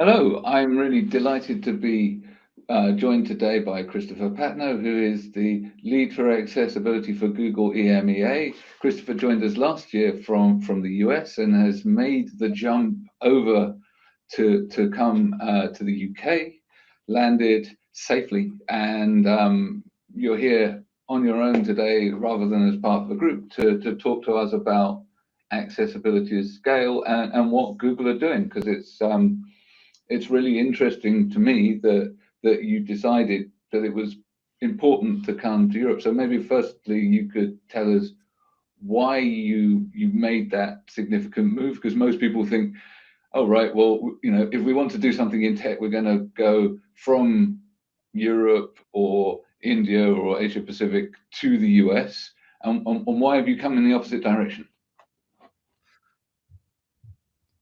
Hello, I'm really delighted to be joined today by Christopher Patno, who is the lead for accessibility for Google EMEA. Christopher joined us last year from the US and has made the jump over to come to the UK, landed safely, and you're here on your own today rather than as part of a group to talk to us about accessibility at scale and what Google are doing, because it's really interesting to me that you decided that it was important to come to Europe. So maybe firstly you could tell us why you made that significant move, because most people think, oh right, well, if we want to do something in tech, we're going to go from Europe or India or Asia Pacific to the US. And why have you come in the opposite direction?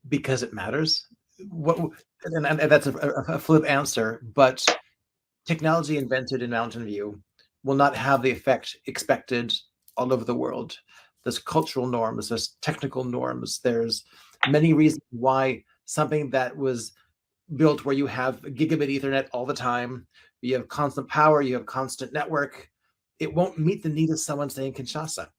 Because it matters. And that's a flip answer, but technology invented in Mountain View will not have the effect expected all over the world. There's cultural norms, there's technical norms, there's many reasons why something that was built where you have gigabit Ethernet all the time, you have constant power, you have constant network, it won't meet the need of someone saying Kinshasa.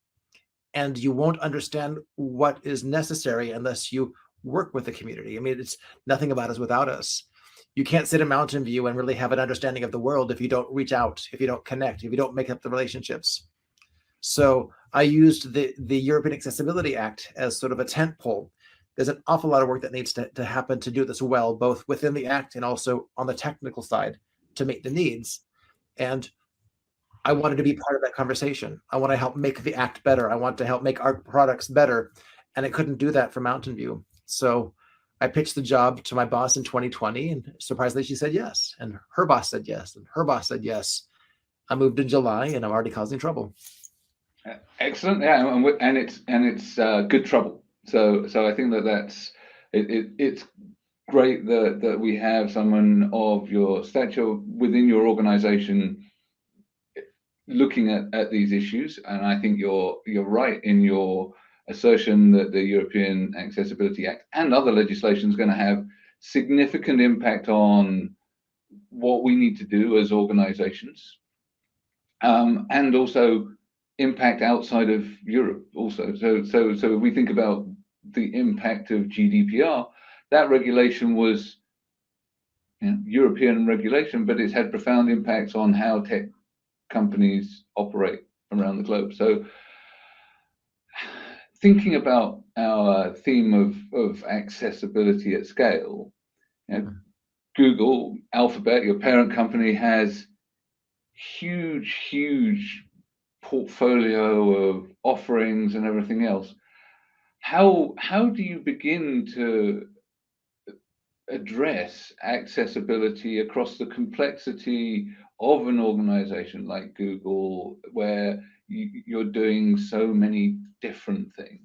And you won't understand what is necessary unless you work with the community. I mean, it's nothing about us without us. You can't sit in Mountain View and really have an understanding of the world if you don't reach out, if you don't connect, if you don't make up the relationships. So I used the European Accessibility Act as sort of a tent pole. There's an awful lot of work that needs to happen to do this well, both within the act and also on the technical side to meet the needs. And I wanted to be part of that conversation. I want to help make the act better. I want to help make our products better. And I couldn't do that for Mountain View. So I pitched the job to my boss in 2020, and surprisingly, she said yes. And her boss said yes, and her boss said yes. I moved in July, and I'm already causing trouble. Excellent, yeah, and it's good trouble. So I think it's great that we have someone of your stature within your organization looking at these issues, and I think you're right in your assertion that the European Accessibility Act and other legislation is going to have significant impact on what we need to do as organizations, and also impact outside of Europe also. So if we think about the impact of GDPR, that regulation was European regulation, but it's had profound impacts on how tech companies operate around the globe. So thinking about our theme of accessibility at scale, Google, Alphabet, your parent company, has huge portfolio of offerings and everything else. How do you begin to address accessibility across the complexity of an organization like Google, where you're doing so many different things?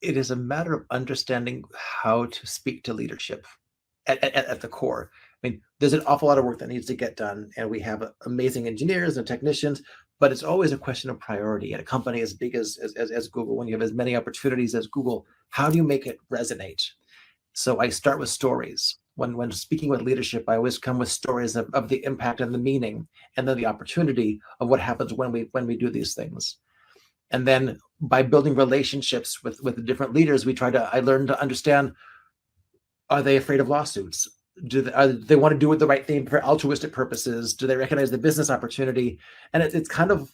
It is a matter of understanding how to speak to leadership at the core. I mean, there's an awful lot of work that needs to get done, and we have amazing engineers and technicians, but it's always a question of priority. At a company as big as Google, when you have as many opportunities as Google, how do you make it resonate? So I start with stories. When speaking with leadership, I always come with stories of the impact and the meaning, and then the opportunity of what happens when we do these things. And then by building relationships with the different leaders, I learned to understand, are they afraid of lawsuits? Do they want to do the right thing for altruistic purposes? Do they recognize the business opportunity? And it's kind of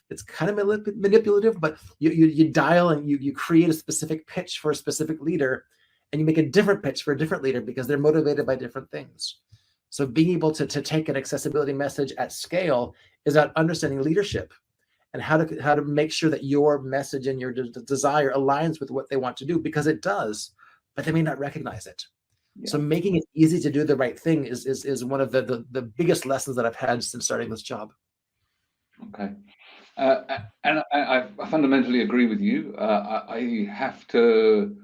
manipulative, but you dial and you create a specific pitch for a specific leader, and you make a different pitch for a different leader because they're motivated by different things. So being able to take an accessibility message at scale is about understanding leadership and how to make sure that your message and your desire aligns with what they want to do, because it does, but they may not recognize it. Yeah. So making it easy to do the right thing is one of the biggest lessons that I've had since starting this job. Okay. And I fundamentally agree with you. I have to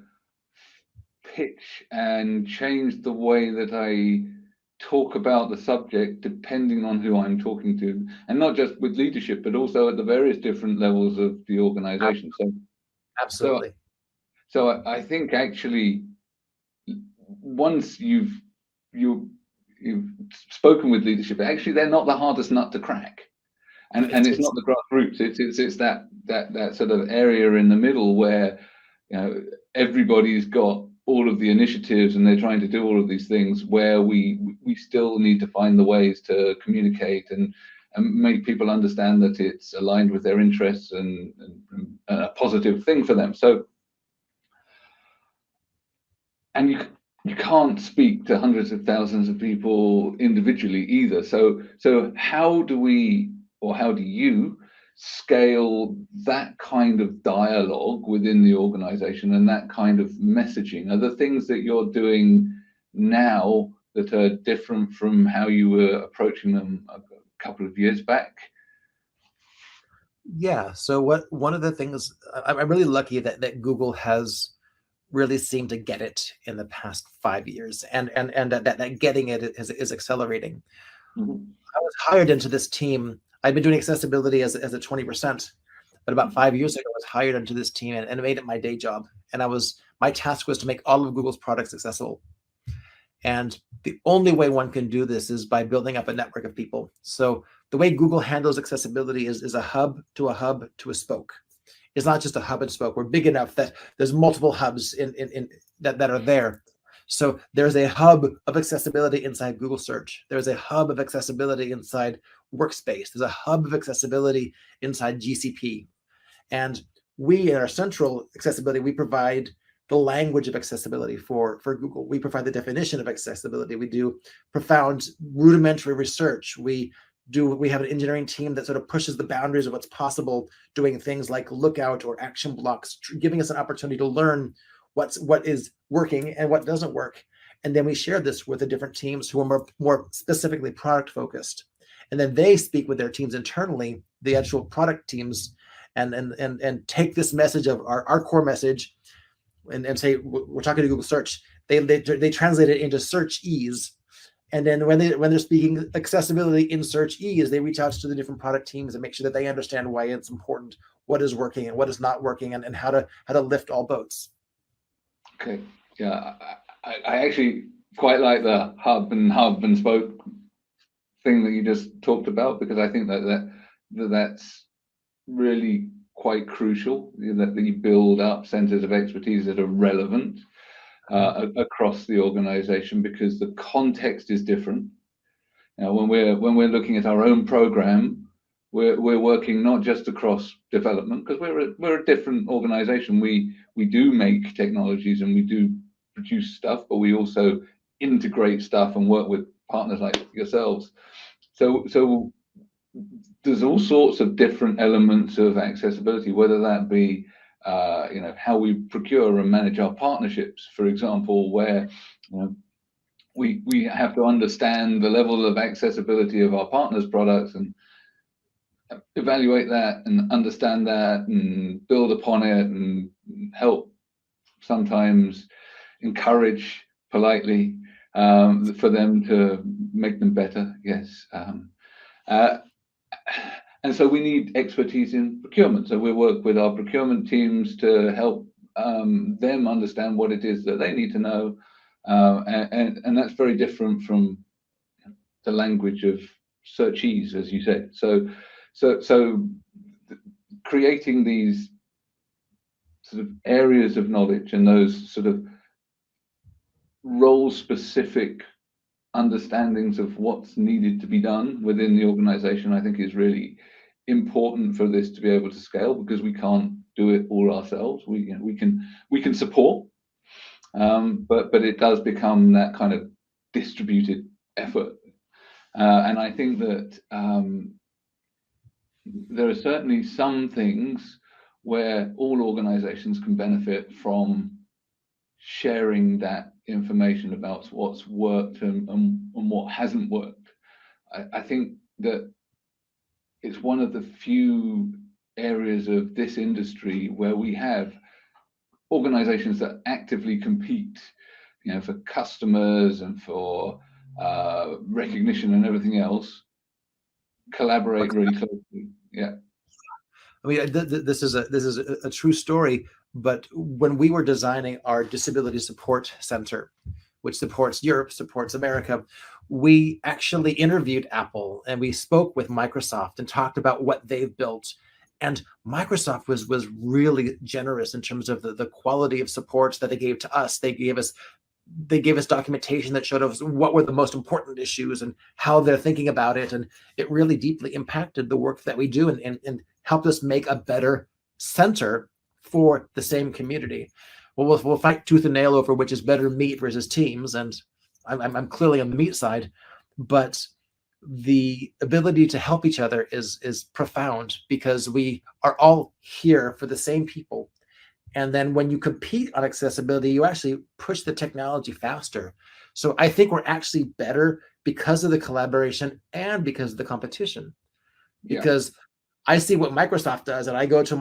pitch and change the way that I talk about the subject depending on who I'm talking to, and not just with leadership, but also at the various different levels of the organization. Absolutely. So I think actually once you've spoken with leadership, actually they're not the hardest nut to crack. And it's not the grassroots. It's that sort of area in the middle where, you know, everybody's got all of the initiatives and they're trying to do all of these things, where we still need to find the ways to communicate and make people understand that it's aligned with their interests and a positive thing for them. So, and you can't speak to hundreds of thousands of people individually either. So how do we, or how do you scale that kind of dialogue within the organization and that kind of messaging? Are there things that you're doing now that are different from how you were approaching them a couple of years back? Yeah. So one of the things, I'm really lucky that Google has really seemed to get it in the past 5 years, and that getting it is accelerating. Mm-hmm. I was hired into this team. I've been doing accessibility as a 20%, but about 5 years ago, I was hired into this team and made it my day job. And my task was to make all of Google's products accessible. And the only way one can do this is by building up a network of people. So the way Google handles accessibility is a hub to a spoke. It's not just a hub and spoke. We're big enough that there's multiple hubs in that are there. So there's a hub of accessibility inside Google Search. There's a hub of accessibility inside Workspace. There's a hub of accessibility inside GCP. And we, in our central accessibility, we provide the language of accessibility for Google. We provide the definition of accessibility. We do profound rudimentary research. We have an engineering team that sort of pushes the boundaries of what's possible, doing things like lookout or action blocks, giving us an opportunity to learn what is working and what doesn't work. And then we share this with the different teams who are more specifically product focused. And then they speak with their teams internally, the actual product teams, and take this message of our core message and say, we're talking to Google Search. They translate it into search ease. And then when they're speaking accessibility in search ease, they reach out to the different product teams and make sure that they understand why it's important, what is working and what is not working, and how to lift all boats. Okay, yeah, I actually quite like the hub and spoke thing that you just talked about, because I think that's really quite crucial, that you build up centers of expertise that are relevant across the organization, because the context is different. Now, when we're looking at our own program, we're working not just across development, because we're a different organization. We do make technologies and we do produce stuff, but we also integrate stuff and work with partners like yourselves. So there's all sorts of different elements of accessibility, whether that be how we procure and manage our partnerships, for example, where we have to understand the level of accessibility of our partners' products and evaluate that and understand that and build upon it and help sometimes encourage politely for them to make them better. Yes. And so we need expertise in procurement. So we work with our procurement teams to help them understand what it is that they need to know. And that's very different from the language of search ease, as you said. So creating these sort of areas of knowledge and those sort of role-specific understandings of what's needed to be done within the organization, I think, is really important for this to be able to scale, because we can't do it all ourselves. We can support, but it does become that kind of distributed effort. And I think that there are certainly some things where all organizations can benefit from sharing that information about what's worked and what hasn't worked. I think that it's one of the few areas of this industry where we have organizations that actively compete, for customers and for recognition and everything else, collaborate really closely. Yeah. I mean, this is a true story. But when we were designing our disability support center, which supports Europe, supports America, we actually interviewed Apple and we spoke with Microsoft and talked about what they've built. And Microsoft was really generous in terms of the quality of supports that they gave to us. They gave us documentation that showed us what were the most important issues and how they're thinking about it. And it really deeply impacted the work that we do and helped us make a better center for the same community. Well, we'll fight tooth and nail over which is better, meat versus Teams. And I'm clearly on the meat side, but the ability to help each other is profound because we are all here for the same people. And then when you compete on accessibility, you actually push the technology faster. So I think we're actually better because of the collaboration and because of the competition. Because I see what Microsoft does, and I go to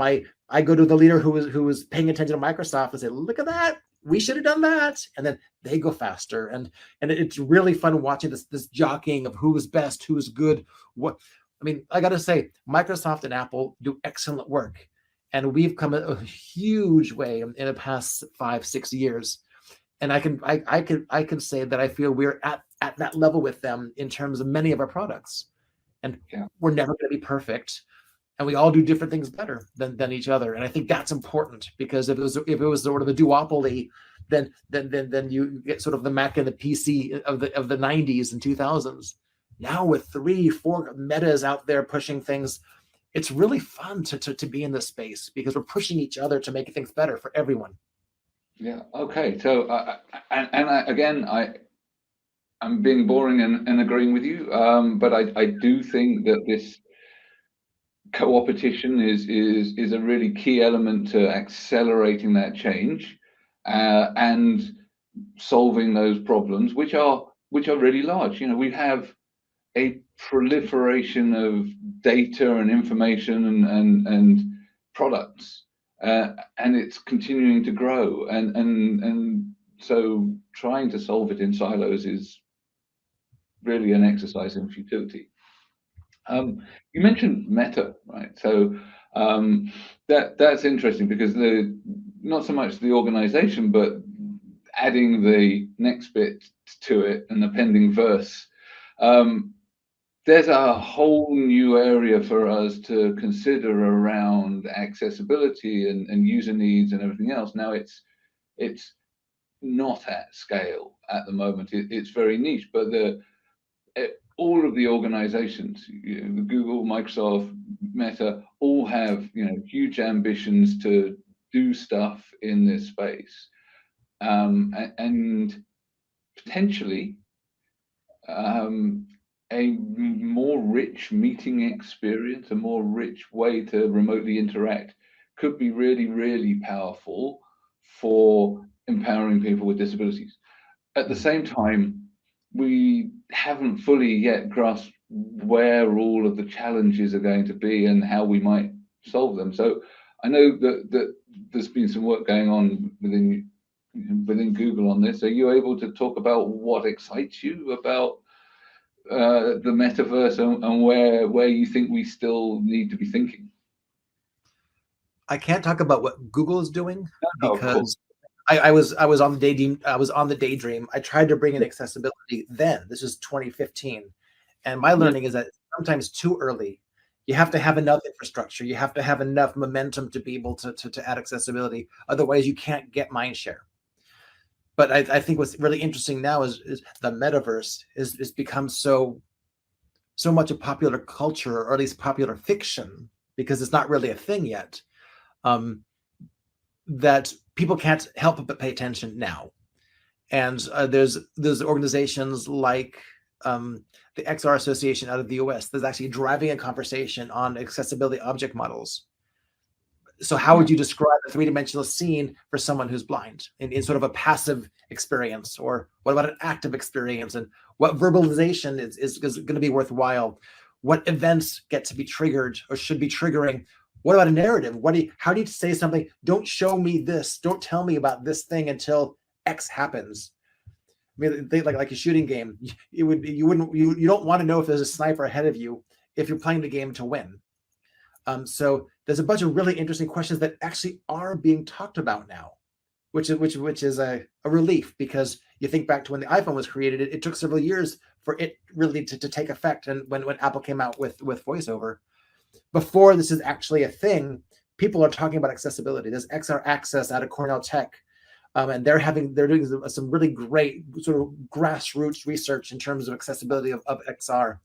the leader who was paying attention to Microsoft and say, "Look at that, we should have done that," and then they go faster, and it's really fun watching this jockeying of who is best, who is good. I got to say, Microsoft and Apple do excellent work, and we've come a huge way in the past 5-6 years, and I can say that I feel we're at that level with them in terms of many of our products, and we're never going to be perfect. And we all do different things better than each other, and I think that's important because if it was sort of a duopoly, then you get sort of the Mac and the PC of the 90s and 2000s. Now with 3-4 metas out there pushing things, it's really fun to be in this space because we're pushing each other to make things better for everyone. Yeah. Okay. So I'm being boring and agreeing with you, but I do think that this co-opetition is a really key element to accelerating that change and solving those problems, which are really large. We have a proliferation of data and information and products, and it's continuing to grow. And so trying to solve it in silos is really an exercise in futility. You mentioned Meta, right? So that's interesting because not so much the organization, but adding the next bit to it and the pending verse. There's a whole new area for us to consider around accessibility and user needs and everything else. Now it's not at scale at the moment. It's very niche, but all of the organizations, Google, Microsoft, Meta, all have huge ambitions to do stuff in this space, and potentially a more rich meeting experience, a more rich way to remotely interact could be really, really powerful for empowering people with disabilities. At the same time, we haven't fully yet grasped where all of the challenges are going to be and how we might solve them. So I know that there's been some work going on within Google on this. Are you able to talk about what excites you about the metaverse and where you think we still need to be thinking? I can't talk about what Google is doing because I was on the daydream. I tried to bring in accessibility then. This is 2015, and my learning is that sometimes too early. You have to have enough infrastructure. You have to have enough momentum to be able to add accessibility. Otherwise, you can't get mind share. But I think what's really interesting now is the metaverse is become so much a popular culture, or at least popular fiction, because it's not really a thing yet. That people can't help but pay attention now. And there's organizations like the XR Association out of the US that's actually driving a conversation on accessibility object models. So how would you describe a three-dimensional scene for someone who's blind in sort of a passive experience? Or what about an active experience? And what verbalization is going to be worthwhile? What events get to be triggered or should be triggering? What about a narrative? How do you say something? Don't show me this. Don't tell me about this thing until X happens. I mean, like a shooting game. You don't want to know if there's a sniper ahead of you if you're playing the game to win. So there's a bunch of really interesting questions that actually are being talked about now, which is a relief, because You think back to when the iPhone was created, it took several years for it really to take effect. And when Apple came out with VoiceOver, before this is actually a thing, people are talking about accessibility. There's XR Access out of Cornell Tech. And they're doing some really great sort of grassroots research in terms of accessibility of XR.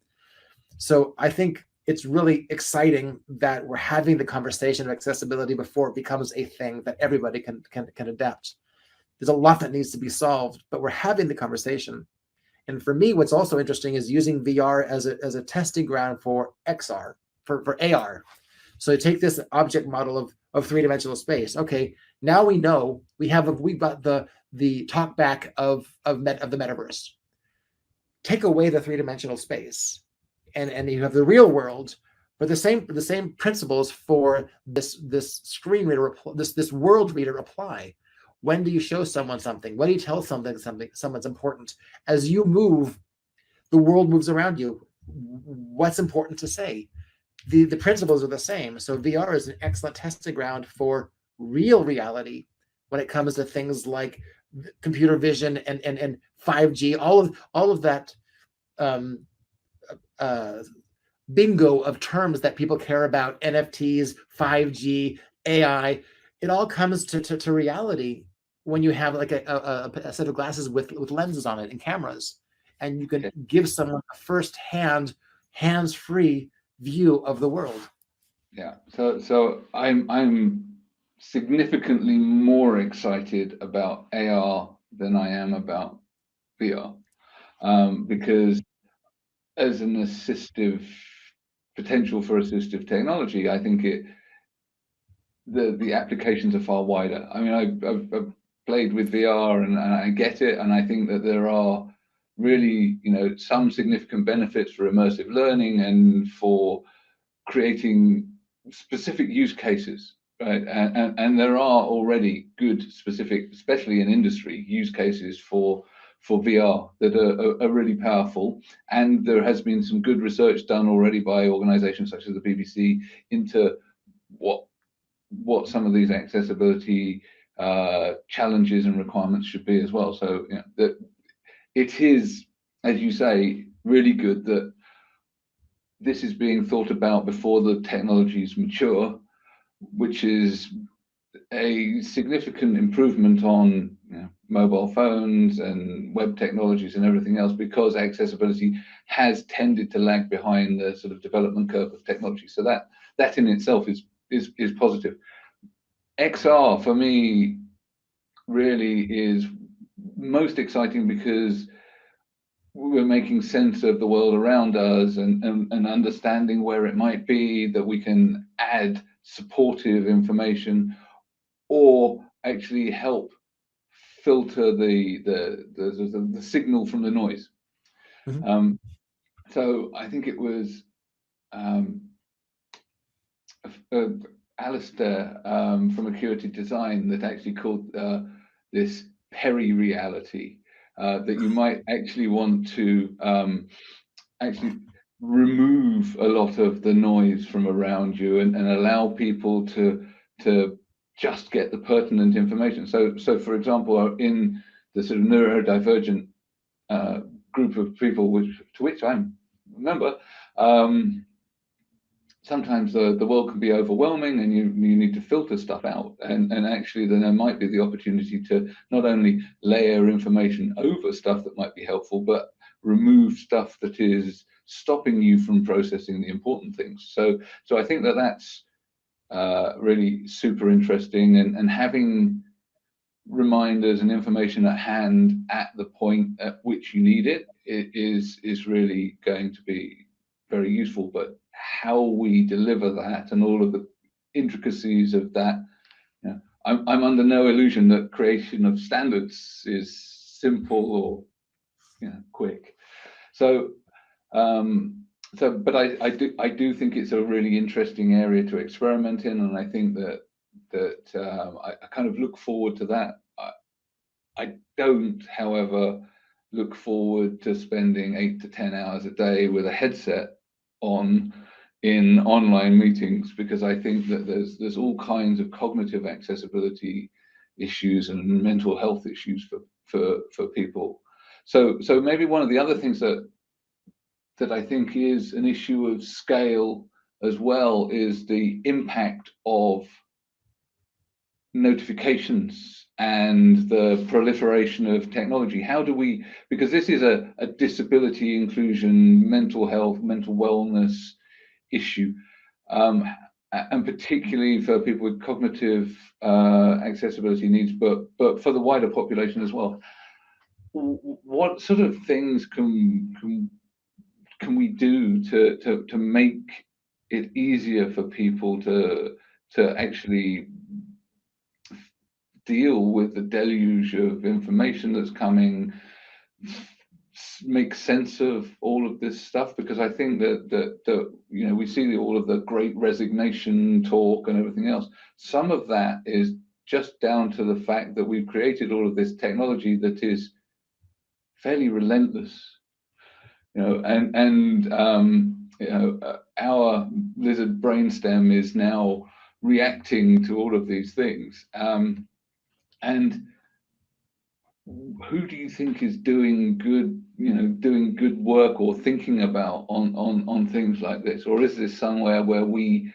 So I think it's really exciting that we're having the conversation of accessibility before it becomes a thing that everybody can adapt. There's a lot that needs to be solved, but we're having the conversation. And for me, what's also interesting is using VR as a testing ground for XR, for AR. So you take this object model of three-dimensional space. Okay, now we know we've got the talk back of the metaverse. Take away the three-dimensional space, and you have the real world, but the same principles for this screen reader, this world reader apply. When do you show someone something? When do you tell someone's important? As you move, the world moves around you. What's important to say? The principles are the same. So VR is an excellent testing ground for real reality when it comes to things like computer vision and 5G, all of that bingo of terms that people care about, NFTs, 5G, AI. It all comes to reality when you have like a set of glasses with lenses on it and cameras, and you can give someone a first-hand, hands-free view of the world. Yeah. So I'm significantly more excited about AR than I am about VR, because as an potential for assistive technology, I think the applications are far wider. I mean, I've played with VR and I get it, and I think that there are really, some significant benefits for immersive learning and for creating specific use cases, right? And there are already good specific, especially in industry, use cases for VR that are really powerful. And there has been some good research done already by organizations such as the BBC into what some of these accessibility challenges and requirements should be as well. So that it is, as you say, really good that this is being thought about before the technologies mature, which is a significant improvement on mobile phones and web technologies and everything else, because accessibility has tended to lag behind the sort of development curve of technology. So that in itself is positive. XR for me really is most exciting because we're making sense of the world around us and understanding where it might be that we can add supportive information or actually help filter the signal from the noise. Mm-hmm. So I think it was Alistair from Acuity Design that actually called this peri-reality, that you might actually want to actually remove a lot of the noise from around you and allow people to just get the pertinent information. So for example, in the sort of neurodivergent group of people to which I'm a member, sometimes the world can be overwhelming and you need to filter stuff out, and actually then there might be the opportunity to not only layer information over stuff that might be helpful, but remove stuff that is stopping you from processing the important things. So I think that's really super interesting, and having reminders and information at hand at the point at which you need it is really going to be very useful. But how we deliver that and all of the intricacies of that, I'm under no illusion that creation of standards is simple or quick. So but I do think it's a really interesting area to experiment in, and I think that I kind of look forward to that. I don't, however, look forward to spending 8 to 10 hours a day with a headset on in online meetings, because I think that there's all kinds of cognitive accessibility issues and mental health issues for people. So maybe one of the other things that I think is an issue of scale as well is the impact of notifications and the proliferation of technology. How do we, because this is a disability inclusion, mental health, mental wellness issue, and particularly for people with cognitive accessibility needs, but for the wider population as well. What sort of things can we do to make it easier for people to actually deal with the deluge of information that's coming, make sense of all of this stuff? Because I think that you know, we see all of the great resignation talk and everything else. Some of that is just down to the fact that we've created all of this technology that is fairly relentless, you know, and you know, our lizard brainstem is now reacting to all of these things. And who do you think is doing good, you know, doing good work or thinking about on things like this? Or is this somewhere where we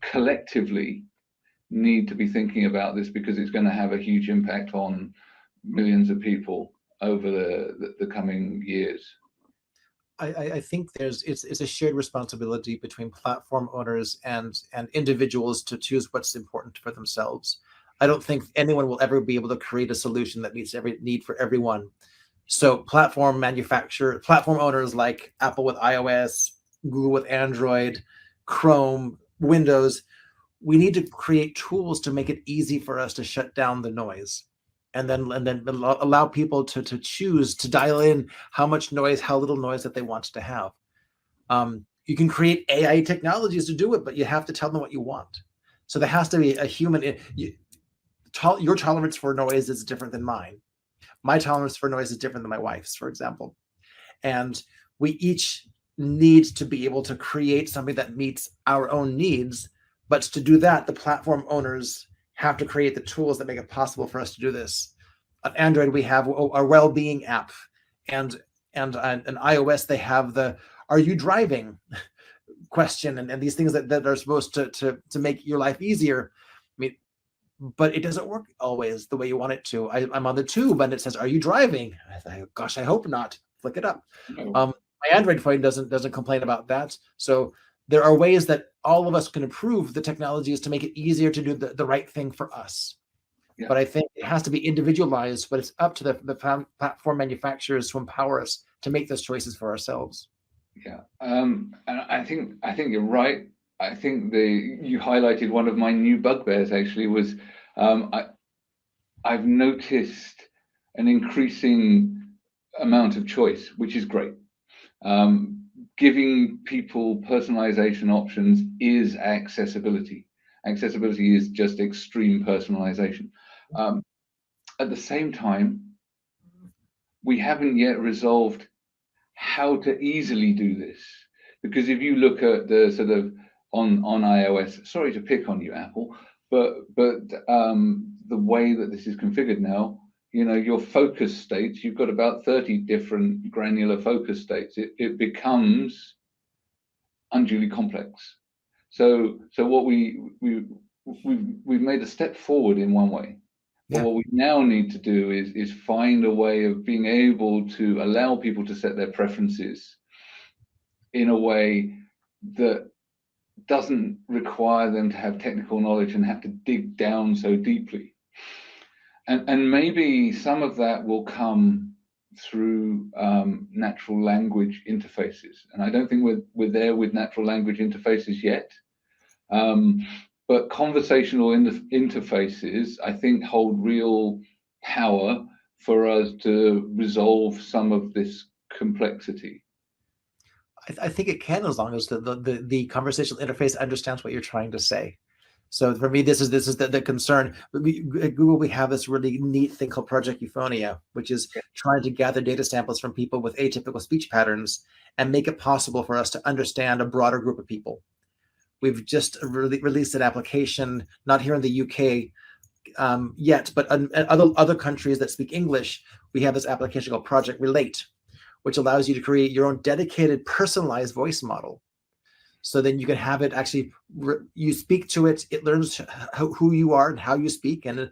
collectively need to be thinking about this because it's going to have a huge impact on millions of people over the coming years? I think it's a shared responsibility between platform owners and individuals to choose what's important for themselves. I don't think anyone will ever be able to create a solution that meets every need for everyone. So platform owners like Apple with iOS, Google with Android, Chrome, Windows, we need to create tools to make it easy for us to shut down the noise. And then allow people to choose to dial in how much noise, how little noise that they want to have. You can create AI technologies to do it, but you have to tell them what you want. So there has to be a human. Your tolerance for noise is different than mine. My tolerance for noise is different than my wife's, for example. And we each need to be able to create something that meets our own needs. But to do that, the platform owners have to create the tools that make it possible for us to do this. On Android, we have a well-being app, and on iOS, they have the "Are you driving?" question, and these things that are supposed to make your life easier. I mean, but it doesn't work always the way you want it to. I'm on the tube and it says, "Are you driving?" I thought, gosh, I hope not. Flick it up. No. My Android phone doesn't complain about that. So there are ways that all of us can improve the technologies to make it easier to do the right thing for us. Yeah. But I think it has to be individualized, but it's up to the platform manufacturers to empower us to make those choices for ourselves. Yeah, and I think you're right. I think you highlighted one of my new bugbears actually was I've noticed an increasing amount of choice, which is great. Giving people personalization options is accessibility. Accessibility is just extreme personalization. At the same time, we haven't yet resolved how to easily do this. Because if you look at the sort of on iOS, sorry to pick on you, Apple, but the way that this is configured now, you know, your focus states, you've got about 30 different granular focus states. It becomes unduly complex. So what we've made a step forward in one way. But what we now need to do is find a way of being able to allow people to set their preferences in a way that doesn't require them to have technical knowledge and have to dig down so deeply. And maybe some of that will come through natural language interfaces. And I don't think we're there with natural language interfaces yet. But conversational interfaces, I think, hold real power for us to resolve some of this complexity. I think it can, as long as the conversational interface understands what you're trying to say. So for me, this is the concern. At Google, we have this really neat thing called Project Euphonia, which is trying to gather data samples from people with atypical speech patterns and make it possible for us to understand a broader group of people. We've just released an application, not here in the UK, yet, but in other countries that speak English, we have this application called Project Relate, which allows you to create your own dedicated personalized voice model. So then you can have it actually, you speak to it, it learns who you are and how you speak, and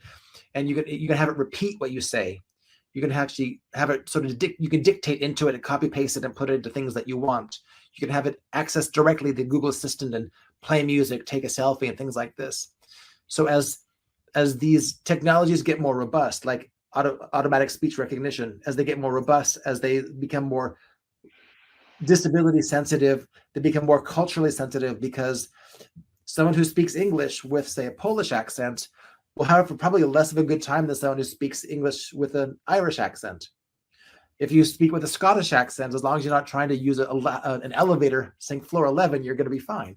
you can have it repeat what you say. You can actually have it sort of, you can dictate into it and copy paste it and put it into things that you want. You can have it access directly the Google Assistant and play music, take a selfie, and things like this. So as these technologies get more robust, like automatic speech recognition, as they get more robust, as they become more disability sensitive, they become more culturally sensitive, because someone who speaks English with, say, a Polish accent will have probably less of a good time than someone who speaks English with an Irish accent. If you speak with a Scottish accent, as long as you're not trying to use an elevator saying floor 11, you're going to be fine.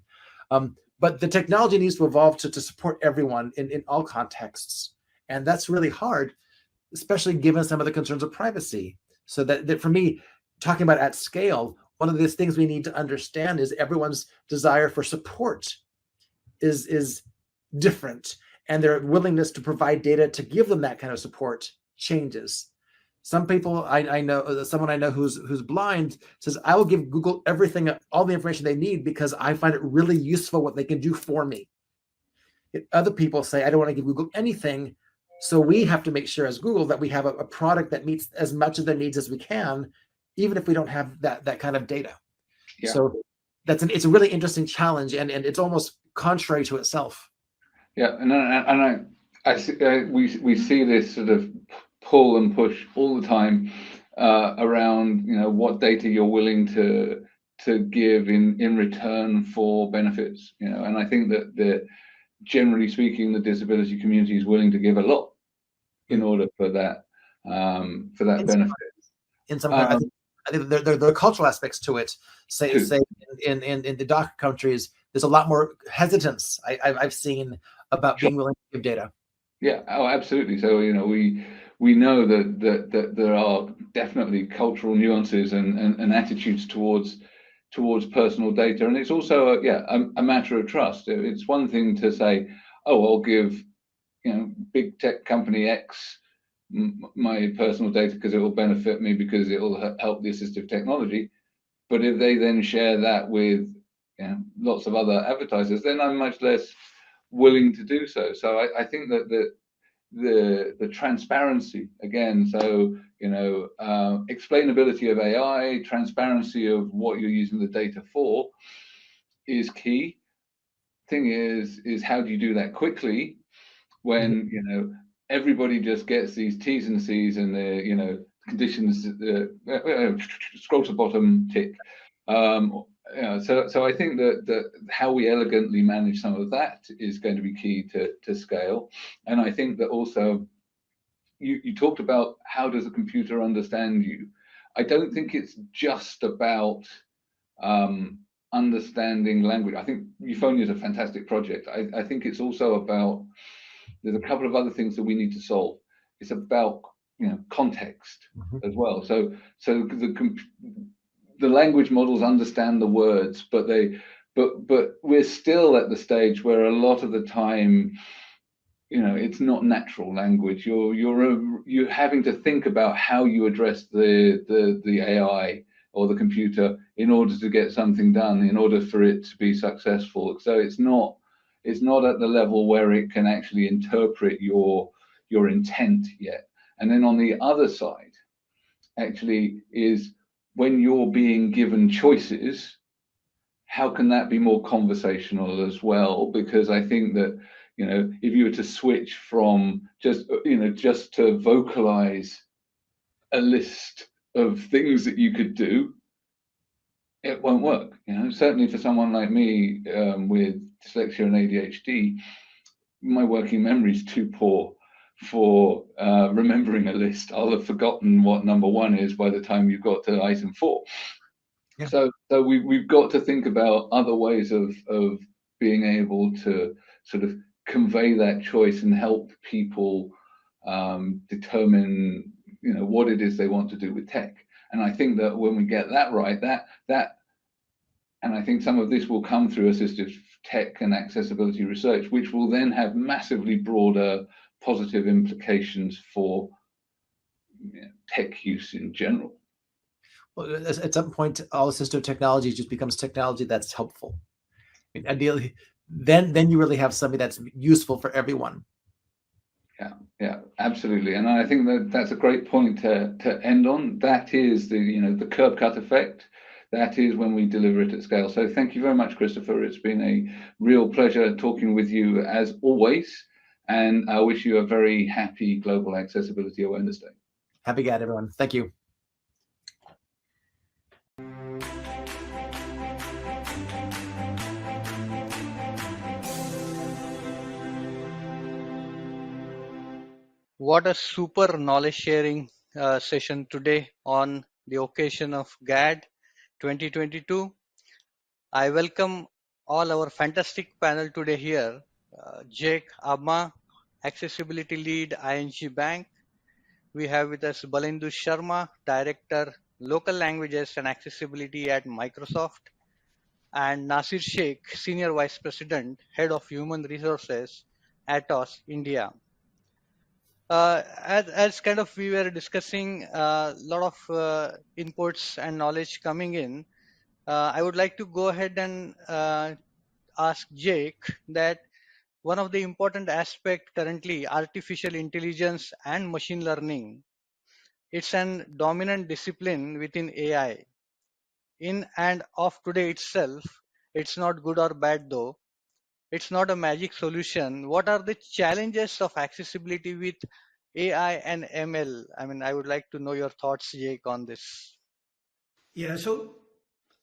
But the technology needs to evolve to support everyone in all contexts. And that's really hard, especially given some of the concerns of privacy. So that for me, talking about at scale, one of these things we need to understand is everyone's desire for support is different, and their willingness to provide data to give them that kind of support changes. Some people I know, someone I know who's blind says, I will give Google everything, all the information they need, because I find it really useful what they can do for me. Other people say, I don't want to give Google anything. So we have to make sure as Google that we have a product that meets as much of their needs as we can, even if we don't have that kind of data. Yeah. So it's a really interesting challenge, and it's almost contrary to itself. Yeah, and we see this sort of pull and push all the time around, what data you're willing to give in return for benefits, and I think that generally speaking, the disability community is willing to give a lot in order for that benefit. In some I think there are cultural aspects to it. Say in the DACH countries, there's a lot more hesitance I've seen about being willing to give data. Yeah, oh, absolutely. So we know that there are definitely cultural nuances and attitudes towards personal data, and it's also a matter of trust. It's one thing to say, oh, I'll give big tech company X my personal data because it will benefit me, because it will help the assistive technology. But if they then share that with lots of other advertisers, then I'm much less willing to do so. So I think that the transparency again, so explainability of AI, transparency of what you're using the data for is key. Thing is how do you do that quickly when everybody just gets these T's and C's and the conditions, scroll to bottom, tick. So I think that how we elegantly manage some of that is going to be key to scale. And I think that also you talked about how does a computer understand you. I don't think it's just about understanding language. I think Euphonia is a fantastic project. I think it's also about, there's a couple of other things that we need to solve. It's about context as well. So the language models understand the words, but we're still at the stage where a lot of the time, it's not natural language. You're having to think about how you address the AI or the computer in order to get something done, in order for it to be successful. So it's not at the level where it can actually interpret your intent yet. And then on the other side, actually, is when you're being given choices, how can that be more conversational as well? Because I think that if you were to switch from just to vocalize a list of things that you could do, it won't work. Certainly for someone like me with dyslexia and ADHD, my working memory is too poor for remembering a list. I'll have forgotten what number 1 is by the time you've got to item 4. Yeah. So we've got to think about other ways of being able to sort of convey that choice and help people determine what it is they want to do with tech. And I think that when we get that right, and I think some of this will come through assistive tech and accessibility research, which will then have massively broader positive implications for tech use in general. Well, at some point, all assistive technology just becomes technology that's helpful. I mean, ideally, then you really have something that's useful for everyone. Yeah, absolutely. And I think that's a great point to end on. That is the curb cut effect. That is when we deliver it at scale. So thank you very much, Christopher. It's been a real pleasure talking with you as always. And I wish you a very happy Global Accessibility Awareness Day. Happy GAAD, everyone. Thank you. What a super knowledge sharing session today on the occasion of GAAD 2022. I welcome all our fantastic panel today here. Jake Abma, Accessibility Lead, ING Bank. We have with us Balindu Sharma, Director, Local Languages and Accessibility at Microsoft. And Nasir Sheikh, Senior Vice President, Head of Human Resources, Atos, India. As kind of we were discussing a lot of inputs and knowledge coming in, I would like to go ahead and ask Jake that one of the important aspect currently, artificial intelligence and machine learning, it's an dominant discipline within AI. In and of today itself, it's not good or bad though. It's not a magic solution. What are the challenges of accessibility with AI and ML? I mean, I would like to know your thoughts, Jake, on this. Yeah, so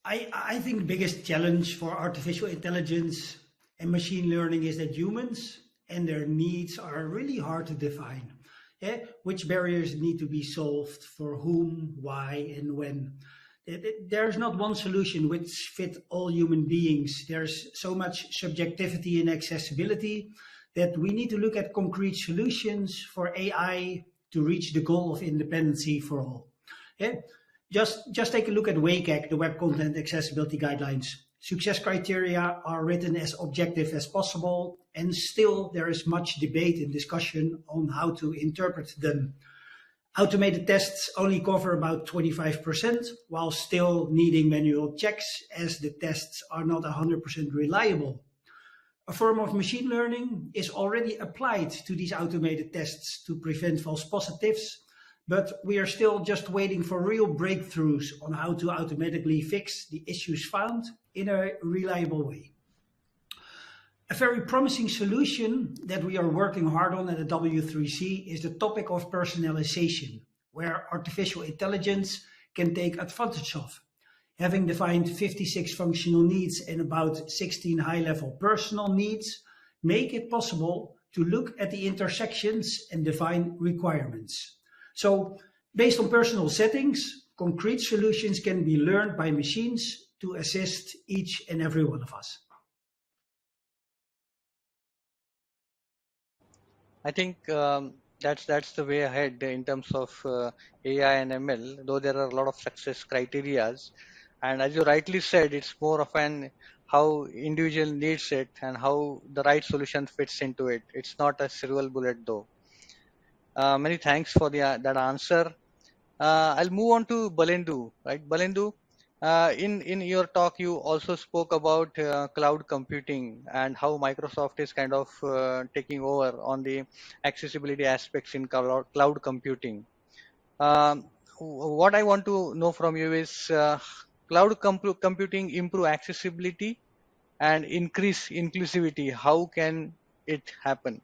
I think the biggest challenge for artificial intelligence and machine learning is that humans and their needs are really hard to define. Yeah? Which barriers need to be solved for whom, why, and when. There's not one solution which fit all human beings. There's so much subjectivity in accessibility that we need to look at concrete solutions for AI to reach the goal of independency for all. Yeah? Just take a look at WCAG, the Web Content Accessibility Guidelines. Success criteria are written as objective as possible, and still there is much debate and discussion on how to interpret them. Automated tests only cover about 25%, while still needing manual checks as the tests are not 100% reliable. A form of machine learning is already applied to these automated tests to prevent false positives, but we are still just waiting for real breakthroughs on how to automatically fix the issues found in a reliable way. A very promising solution that we are working hard on at the W3C is the topic of personalization, where artificial intelligence can take advantage of. Having defined 56 functional needs and about 16 high-level personal needs, make it possible to look at the intersections and define requirements. So, based on personal settings, concrete solutions can be learned by machines to assist each and every one of us. I think that's the way ahead in terms of AI and ML, though there are a lot of success criterias. And as you rightly said, it's more of an how individual needs it and how the right solution fits into it. It's not a silver bullet though. Many thanks for that answer. I'll move on to Balindu, right? Balindu, in your talk, you also spoke about cloud computing and how Microsoft is kind of taking over on the accessibility aspects in cloud computing. What I want to know from you is cloud computing improve accessibility and increase inclusivity. How can it happen?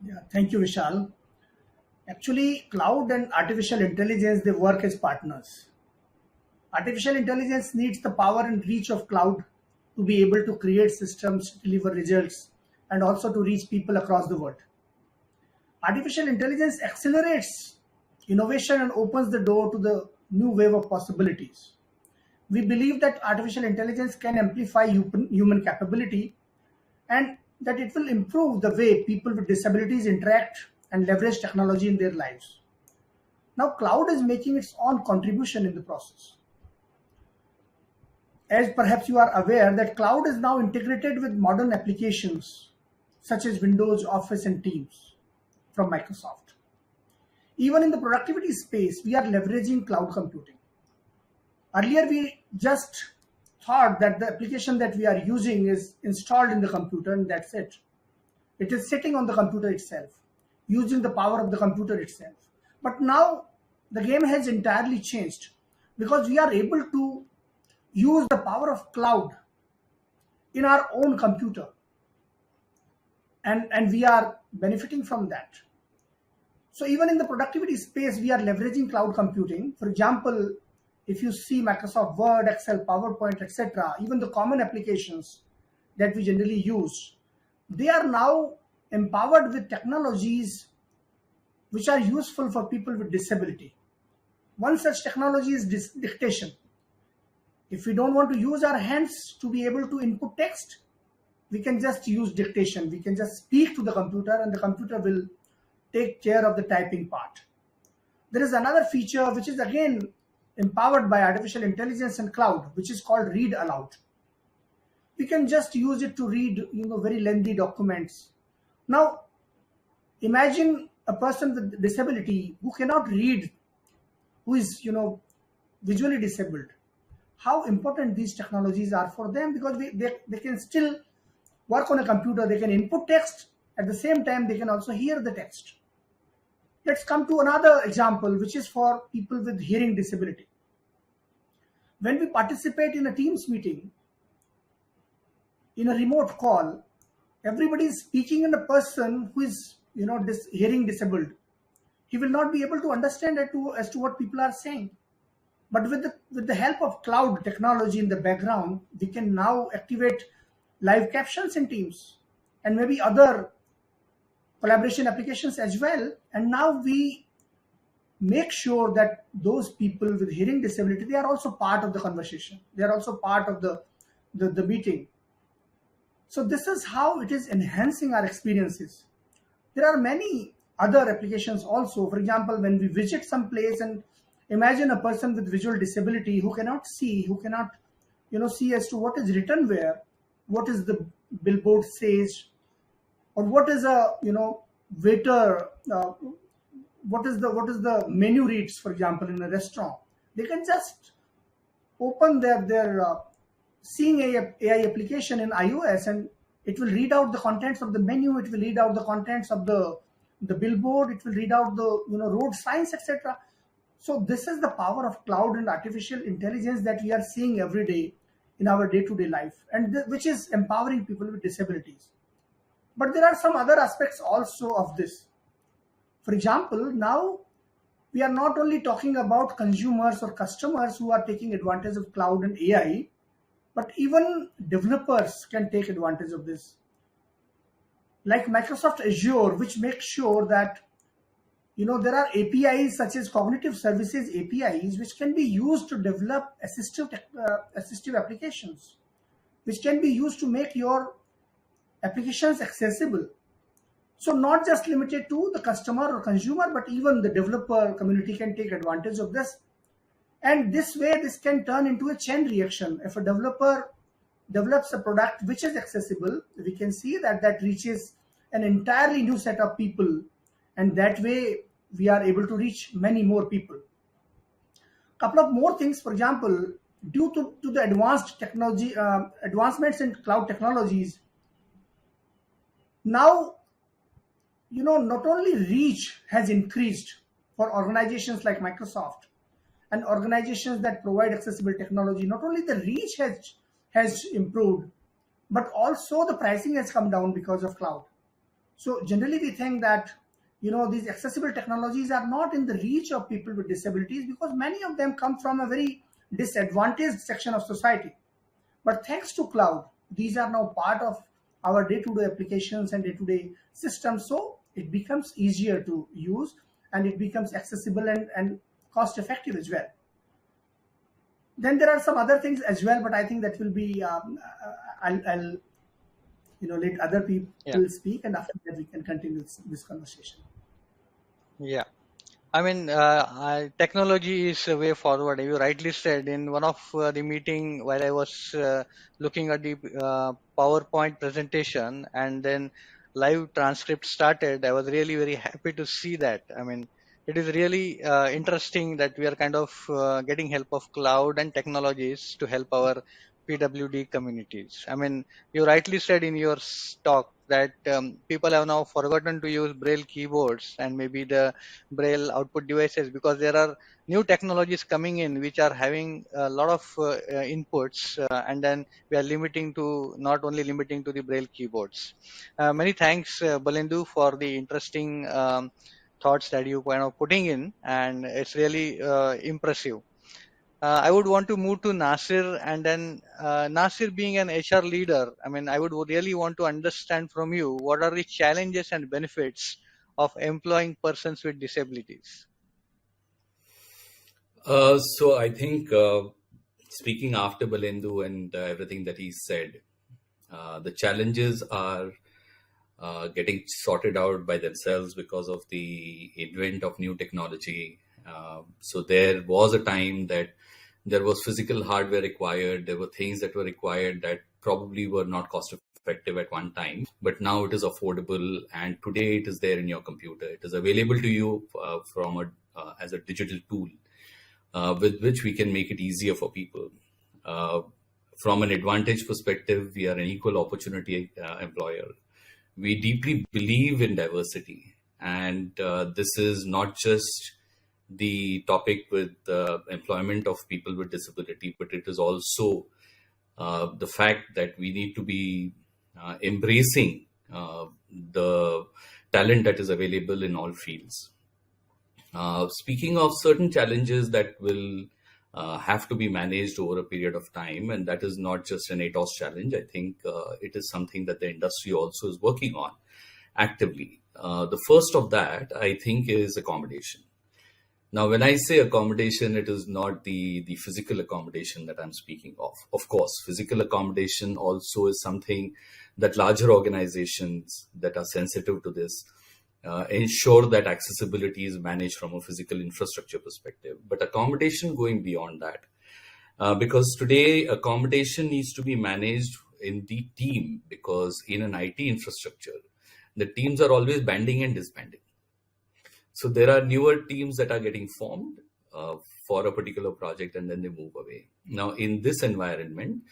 Yeah, thank you, Vishal. Actually, cloud and artificial intelligence, they work as partners. Artificial intelligence needs the power and reach of cloud to be able to create systems, deliver results, and also to reach people across the world. Artificial intelligence accelerates innovation and opens the door to the new wave of possibilities. We believe that artificial intelligence can amplify human capability and that it will improve the way people with disabilities interact and leverage technology in their lives. Now, cloud is making its own contribution in the process. As perhaps you are aware that cloud is now integrated with modern applications such as Windows, Office, and Teams from Microsoft. Even in the productivity space, we are leveraging cloud computing. Earlier, we just thought that the application that we are using is installed in the computer and that's it. It is sitting on the computer itself, using the power of the computer itself. But now the game has entirely changed because we are able to use the power of cloud in our own computer. And we are benefiting from that. So even in the productivity space, we are leveraging cloud computing. For example, if you see Microsoft Word, Excel, PowerPoint, etc., even the common applications that we generally use, they are now empowered with technologies which are useful for people with disability. One such technology is dictation. If we don't want to use our hands to be able to input text, we can just use dictation. We can just speak to the computer and the computer will take care of the typing part. There is another feature which is again empowered by artificial intelligence and cloud, which is called read aloud. We can just use it to read, very lengthy documents. Now, imagine a person with disability who cannot read, who is, visually disabled. How important these technologies are for them, because they can still work on a computer. They can input text. At the same time, they can also hear the text. Let's come to another example, which is for people with hearing disability. When we participate in a Teams meeting, in a remote call, everybody is speaking in a person who is, hearing disabled. He will not be able to understand as to what people are saying. But with the help of cloud technology in the background, we can now activate live captions in Teams and maybe other collaboration applications as well. And now we make sure that those people with hearing disability, they are also part of the conversation. They are also part of the meeting. So this is how it is enhancing our experiences. There are many other applications also. For example, when we visit some place and imagine a person with visual disability who cannot see, who cannot, see as to what is written where, what is the billboard says, or what is a, waiter, what is the menu reads, for example, in a restaurant. They can just open their Seeing AI application in iOS, and it will read out the contents of the menu. It will read out the contents of the billboard. It will read out the road signs, etc. So this is the power of cloud and artificial intelligence that we are seeing every day in our day-to-day life, and which is empowering people with disabilities. But there are some other aspects also of this. For example, now we are not only talking about consumers or customers who are taking advantage of cloud and AI, but even developers can take advantage of this. Like Microsoft Azure, which makes sure that there are APIs such as cognitive services APIs, which can be used to develop assistive applications, which can be used to make your applications accessible. So not just limited to the customer or consumer, but even the developer community can take advantage of this. And this way, this can turn into a chain reaction. If a developer develops a product which is accessible, we can see that reaches an entirely new set of people. And that way, we are able to reach many more people. Couple of more things, for example, due to the advanced technology, advancements in cloud technologies, now, not only reach has increased for organizations like Microsoft, and organizations that provide accessible technology, not only the reach has improved, but also the pricing has come down because of cloud. So generally we think that, these accessible technologies are not in the reach of people with disabilities because many of them come from a very disadvantaged section of society. But thanks to cloud, these are now part of our day-to-day applications and day-to-day systems. So it becomes easier to use and it becomes accessible and cost effective as well. Then there are some other things as well, but I think that will be I'll let other people speak, and after that we can continue this conversation. Yeah, I mean, technology is a way forward. You rightly said in one of the meeting where I was looking at the PowerPoint presentation, and then live transcript started, I was really very happy to see that. I mean, it is really interesting that we are kind of getting help of cloud and technologies to help our PWD communities. I mean, you rightly said in your talk that people have now forgotten to use Braille keyboards and maybe the Braille output devices, because there are new technologies coming in which are having a lot of inputs, and then we are not only limiting to the Braille keyboards. Many thanks, Balindu, for the interesting thoughts that you kind of putting in, and it's really impressive. I would want to move to Nasir, and then Nasir, being an HR leader, I mean, I would really want to understand from you what are the challenges and benefits of employing persons with disabilities. So I think speaking after Balendu and everything that he said, the challenges are getting sorted out by themselves because of the advent of new technology. So there was a time that there was physical hardware required. There were things that were required that probably were not cost effective at one time, but now it is affordable, and today it is there in your computer. It is available to you as a digital tool. With which we can make it easier for people. From an advantage perspective, we are an equal opportunity employer. We deeply believe in diversity, and this is not just the topic with employment of people with disability, but it is also the fact that we need to be embracing the talent that is available in all fields. Speaking of certain challenges that will have to be managed over a period of time, and that is not just an Atos challenge. I think it is something that the industry also is working on actively. The first of that, I think, is accommodation. Now, when I say accommodation, it is not the physical accommodation that I'm speaking of. Of course, physical accommodation also is something that larger organizations that are sensitive to this ensure that accessibility is managed from a physical infrastructure perspective. But accommodation going beyond that, because today accommodation needs to be managed in the team, because in an IT infrastructure, the teams are always banding and disbanding. So there are newer teams that are getting formed for a particular project, and then they move away. Now, in this environment,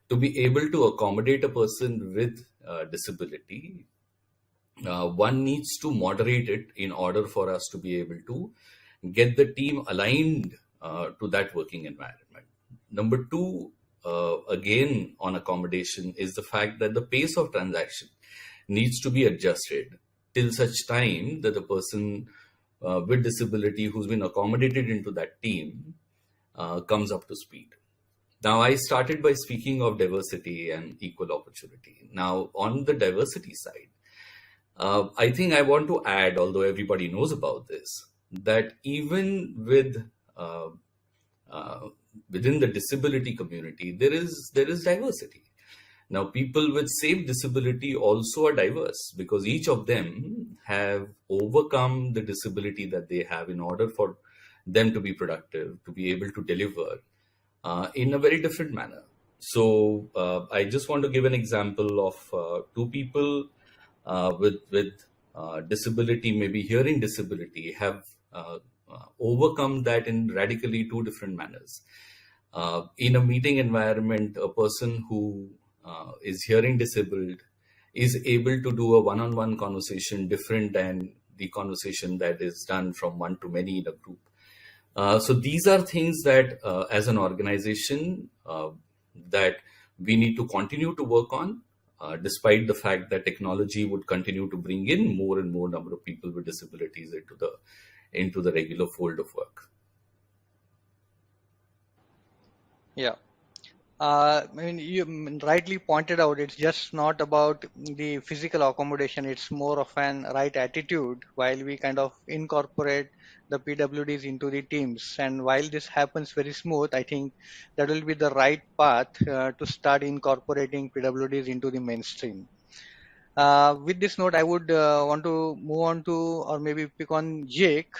to be able to accommodate a person with disability, one needs to moderate it in order for us to be able to get the team aligned to that working environment. Number two, again, on accommodation, is the fact that the pace of transaction needs to be adjusted till such time that the person with disability who's been accommodated into that team comes up to speed. Now, I started by speaking of diversity and equal opportunity. Now, on the diversity side, I think I want to add, although everybody knows about this, that even within the disability community, there is diversity. Now, people with same disability also are diverse, because each of them have overcome the disability that they have in order for them to be productive, to be able to deliver in a very different manner. So I just want to give an example of two people with disability, maybe hearing disability, have overcome that in radically two different manners. In a meeting environment, a person who is hearing disabled is able to do a one-on-one conversation different than the conversation that is done from one to many in a group. So these are things that as an organization that we need to continue to work on, despite the fact that technology would continue to bring in more and more number of people with disabilities into the regular fold of work. Yeah. I mean, you rightly pointed out, it's just not about the physical accommodation, it's more of an right attitude while we kind of incorporate the PWDs into the teams. And while this happens very smooth, I think that will be the right path to start incorporating PWDs into the mainstream. With this note, I would want to move on to, or maybe pick on Jake.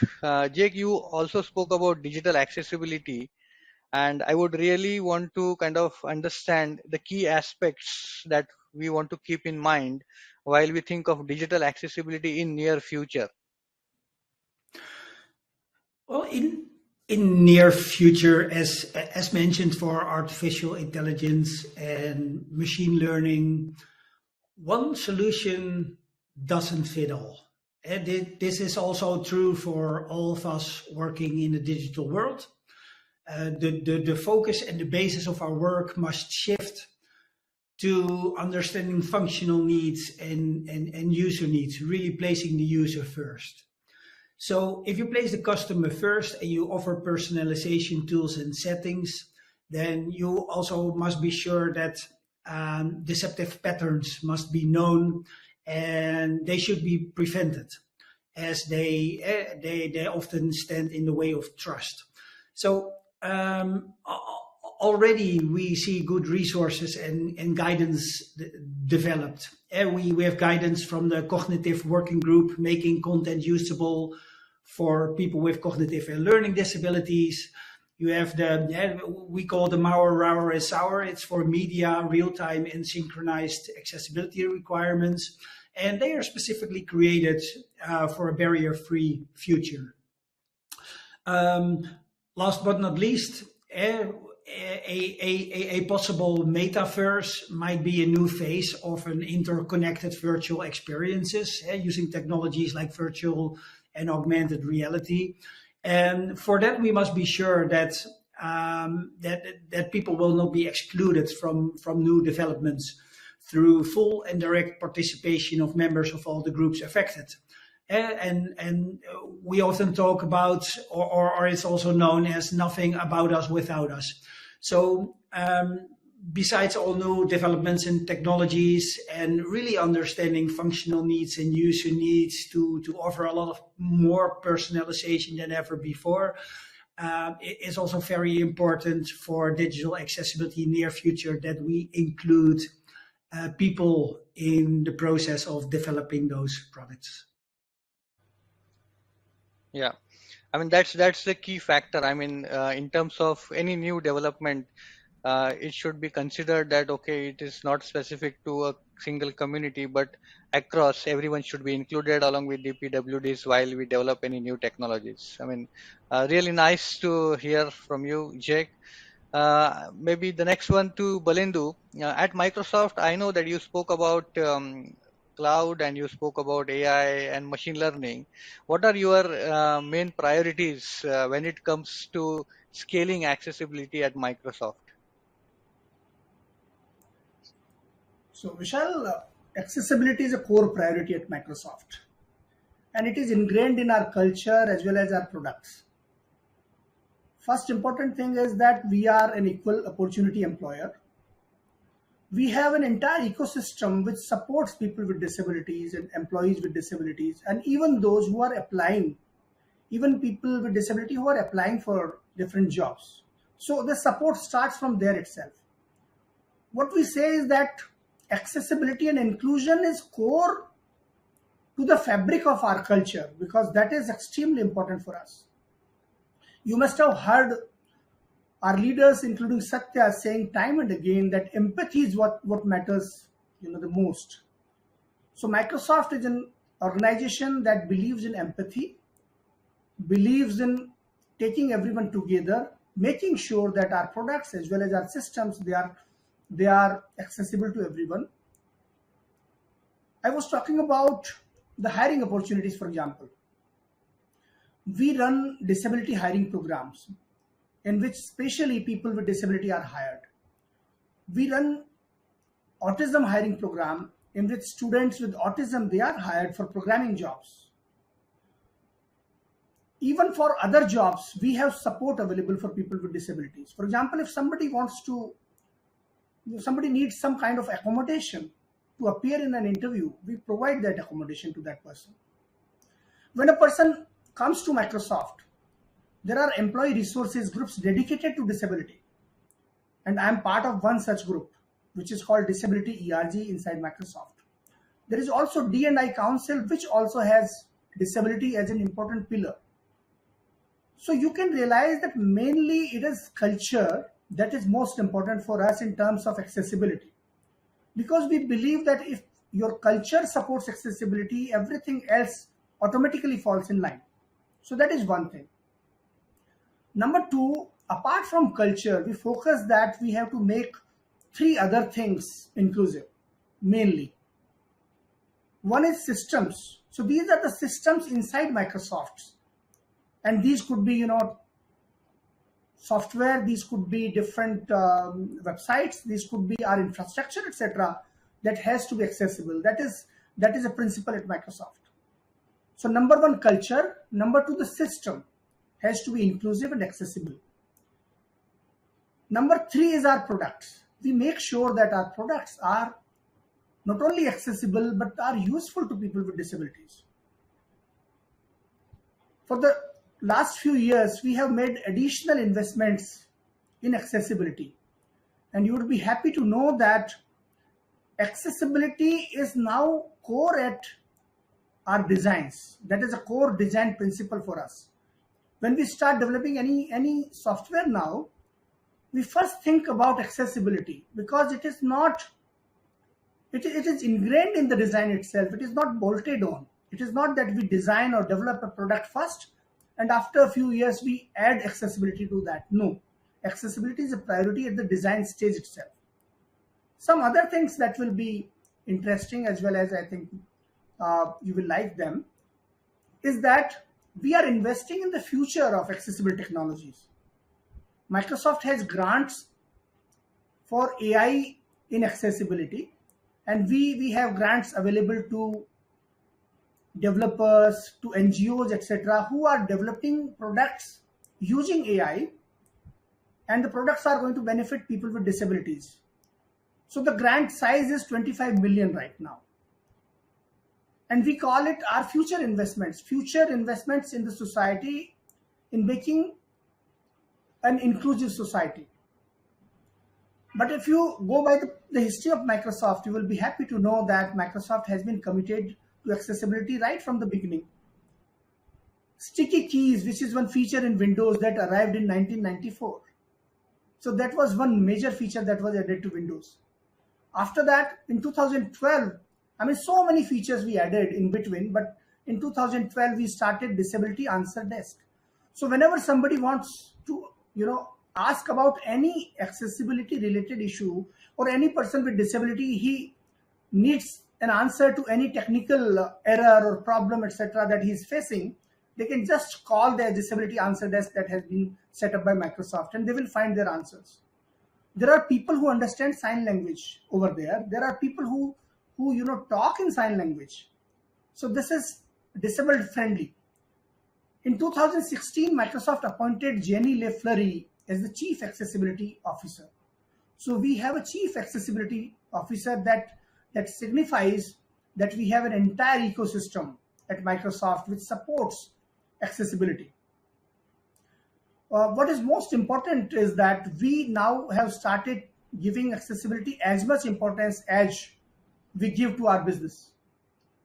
Jake, you also spoke about digital accessibility. And I would really want to kind of understand the key aspects that we want to keep in mind while we think of digital accessibility in near future. Well, in near future, as mentioned, for artificial intelligence and machine learning, one solution doesn't fit all. And this is also true for all of us working in the digital world. The focus and the basis of our work must shift to understanding functional needs and user needs, really placing the user first. So if you place the customer first and you offer personalization tools and settings, then you also must be sure that deceptive patterns must be known and they should be prevented, as they often stand in the way of trust. So already we see good resources and guidance developed. We have guidance from the cognitive working group, making content usable for people with cognitive and learning disabilities. You have we call the Mauer, Rauer, and Sauer. It's for media, real-time, and synchronized accessibility requirements. And they are specifically created for a barrier-free future. Last but not least, a possible metaverse might be a new phase of an interconnected virtual experiences using technologies like virtual and augmented reality. And for that, we must be sure that that people will not be excluded from new developments through full and direct participation of members of all the groups affected. And we often talk about, or it's also known as nothing about us without us. So besides all new developments in technologies and really understanding functional needs and user needs to offer a lot of more personalization than ever before, it is also very important for digital accessibility in near future that we include people in the process of developing those products. Yeah, I mean that's the key factor. I mean, in terms of any new development, it should be considered that okay, it is not specific to a single community, but across everyone should be included along with DPWDs while we develop any new technologies. I mean, really nice to hear from you, Jake. Maybe the next one to Balindu. At Microsoft, I know that you spoke about cloud and you spoke about AI and machine learning. What are your main priorities when it comes to scaling accessibility at Microsoft? So, Vishal, accessibility is a core priority at Microsoft, and it is ingrained in our culture as well as our products. First important thing is that we are an equal opportunity employer. We have an entire ecosystem which supports people with disabilities and employees with disabilities, and even those who are applying, even people with disability who are applying for different jobs. So the support starts from there itself. What we say is that accessibility and inclusion is core to the fabric of our culture because that is extremely important for us. You must have heard our leaders, including Satya, saying time and again that empathy is what matters, the most. So Microsoft is an organization that believes in empathy, believes in taking everyone together, making sure that our products as well as our systems, they are accessible to everyone. I was talking about the hiring opportunities, for example. We run disability hiring programs in which especially people with disability are hired. We run autism hiring program in which students with autism, they are hired for programming jobs. Even for other jobs, we have support available for people with disabilities. For example, if somebody needs some kind of accommodation to appear in an interview, we provide that accommodation to that person. When a person comes to Microsoft, there are employee resources groups dedicated to disability. And I'm part of one such group, which is called Disability ERG inside Microsoft. There is also D&I Council, which also has disability as an important pillar. So you can realize that mainly it is culture that is most important for us in terms of accessibility, because we believe that if your culture supports accessibility, everything else automatically falls in line. So that is one thing. Number two, apart from culture, we focus that we have to make three other things inclusive, mainly. One is systems. So these are the systems inside Microsoft. And these could be, software, these could be different websites, these could be our infrastructure, etc. that has to be accessible. That is a principle at Microsoft. So number one, culture. Number two, the system has to be inclusive and accessible. Number three is our products. We make sure that our products are not only accessible but are useful to people with disabilities. For the last few years, we have made additional investments in accessibility. And you would be happy to know that accessibility is now core at our designs. That is a core design principle for us. When we start developing any software now, we first think about accessibility, because it is ingrained in the design itself. It is not bolted on. It is not that we design or develop a product first and after a few years we add accessibility to that. No, accessibility is a priority at the design stage itself. Some other things that will be interesting, as well as I think you will like them, is that we are investing in the future of accessible technologies. Microsoft has grants for AI in accessibility, and we have grants available to developers, to NGOs, etc., who are developing products using AI, and the products are going to benefit people with disabilities. So the grant size is 25 million right now. And we call it our future investments in the society, in making an inclusive society. But if you go by the history of Microsoft, you will be happy to know that Microsoft has been committed to accessibility right from the beginning. Sticky keys, which is one feature in Windows that arrived in 1994. So that was one major feature that was added to Windows. After that, in 2012, so many features we added in between, but in 2012, we started Disability Answer Desk. So whenever somebody wants to, ask about any accessibility related issue, or any person with disability, he needs an answer to any technical error or problem, etc., that he is facing, they can just call their Disability Answer Desk that has been set up by Microsoft, and they will find their answers. There are people who understand sign language over there. There are people who talk in sign language. So this is disabled friendly. In 2016, Microsoft appointed Jenny Lefleri as the Chief Accessibility Officer. So we have a Chief Accessibility Officer that signifies that we have an entire ecosystem at Microsoft which supports accessibility. What is most important is that we now have started giving accessibility as much importance as we give to our business.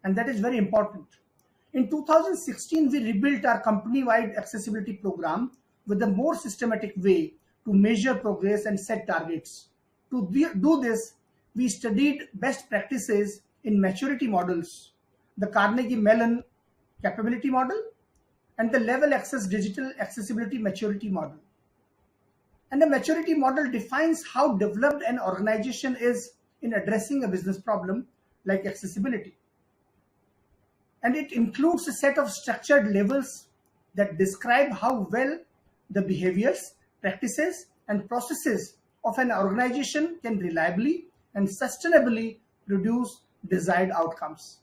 And that is very important. In 2016, we rebuilt our company-wide accessibility program with a more systematic way to measure progress and set targets. To do this, we studied best practices in maturity models, the Carnegie Mellon capability model, and the Level Access Digital Accessibility Maturity Model. And the maturity model defines how developed an organization is in addressing a business problem like accessibility. And it includes a set of structured levels that describe how well the behaviors, practices, and processes of an organization can reliably and sustainably produce desired outcomes.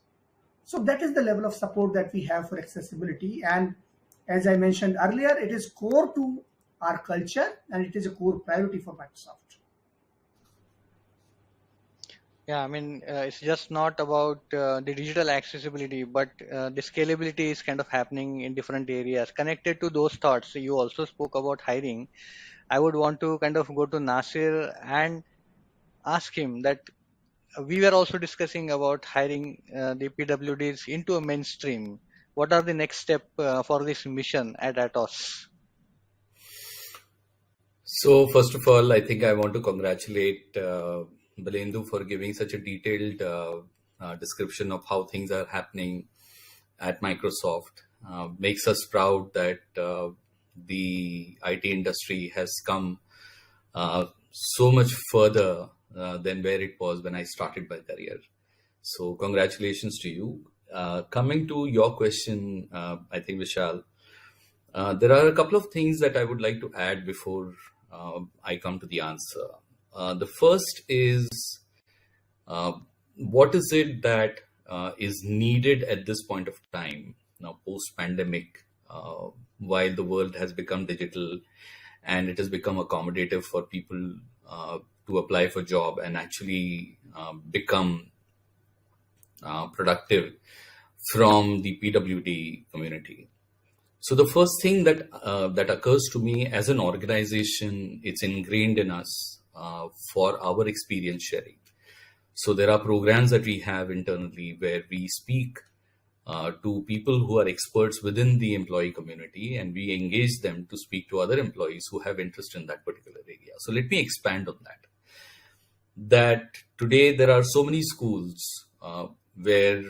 So that is the level of support that we have for accessibility. And as I mentioned earlier, it is core to our culture, and it is a core priority for Microsoft. Yeah, it's just not about the digital accessibility, but the scalability is kind of happening in different areas. Connected to those thoughts, you also spoke about hiring. I would want to kind of go to Nasir and ask him that we were also discussing about hiring the PWDs into a mainstream. What are the next step for this mission at Atos? So first of all, I think I want to congratulate Balendu for giving such a detailed description of how things are happening at Microsoft. Makes us proud that the IT industry has come so much further than where it was when I started my career. So congratulations to you. Coming to your question, I think, Vishal, there are a couple of things that I would like to add before I come to the answer. The first is, what is it that is needed at this point of time, now post-pandemic, while the world has become digital and it has become accommodative for people to apply for job and actually become productive from the PWD community. So the first thing that that occurs to me as an organization, it's ingrained in us for our experience sharing. So there are programs that we have internally where we speak to people who are experts within the employee community, and we engage them to speak to other employees who have interest in that particular area. So let me expand on that. That today there are so many schools where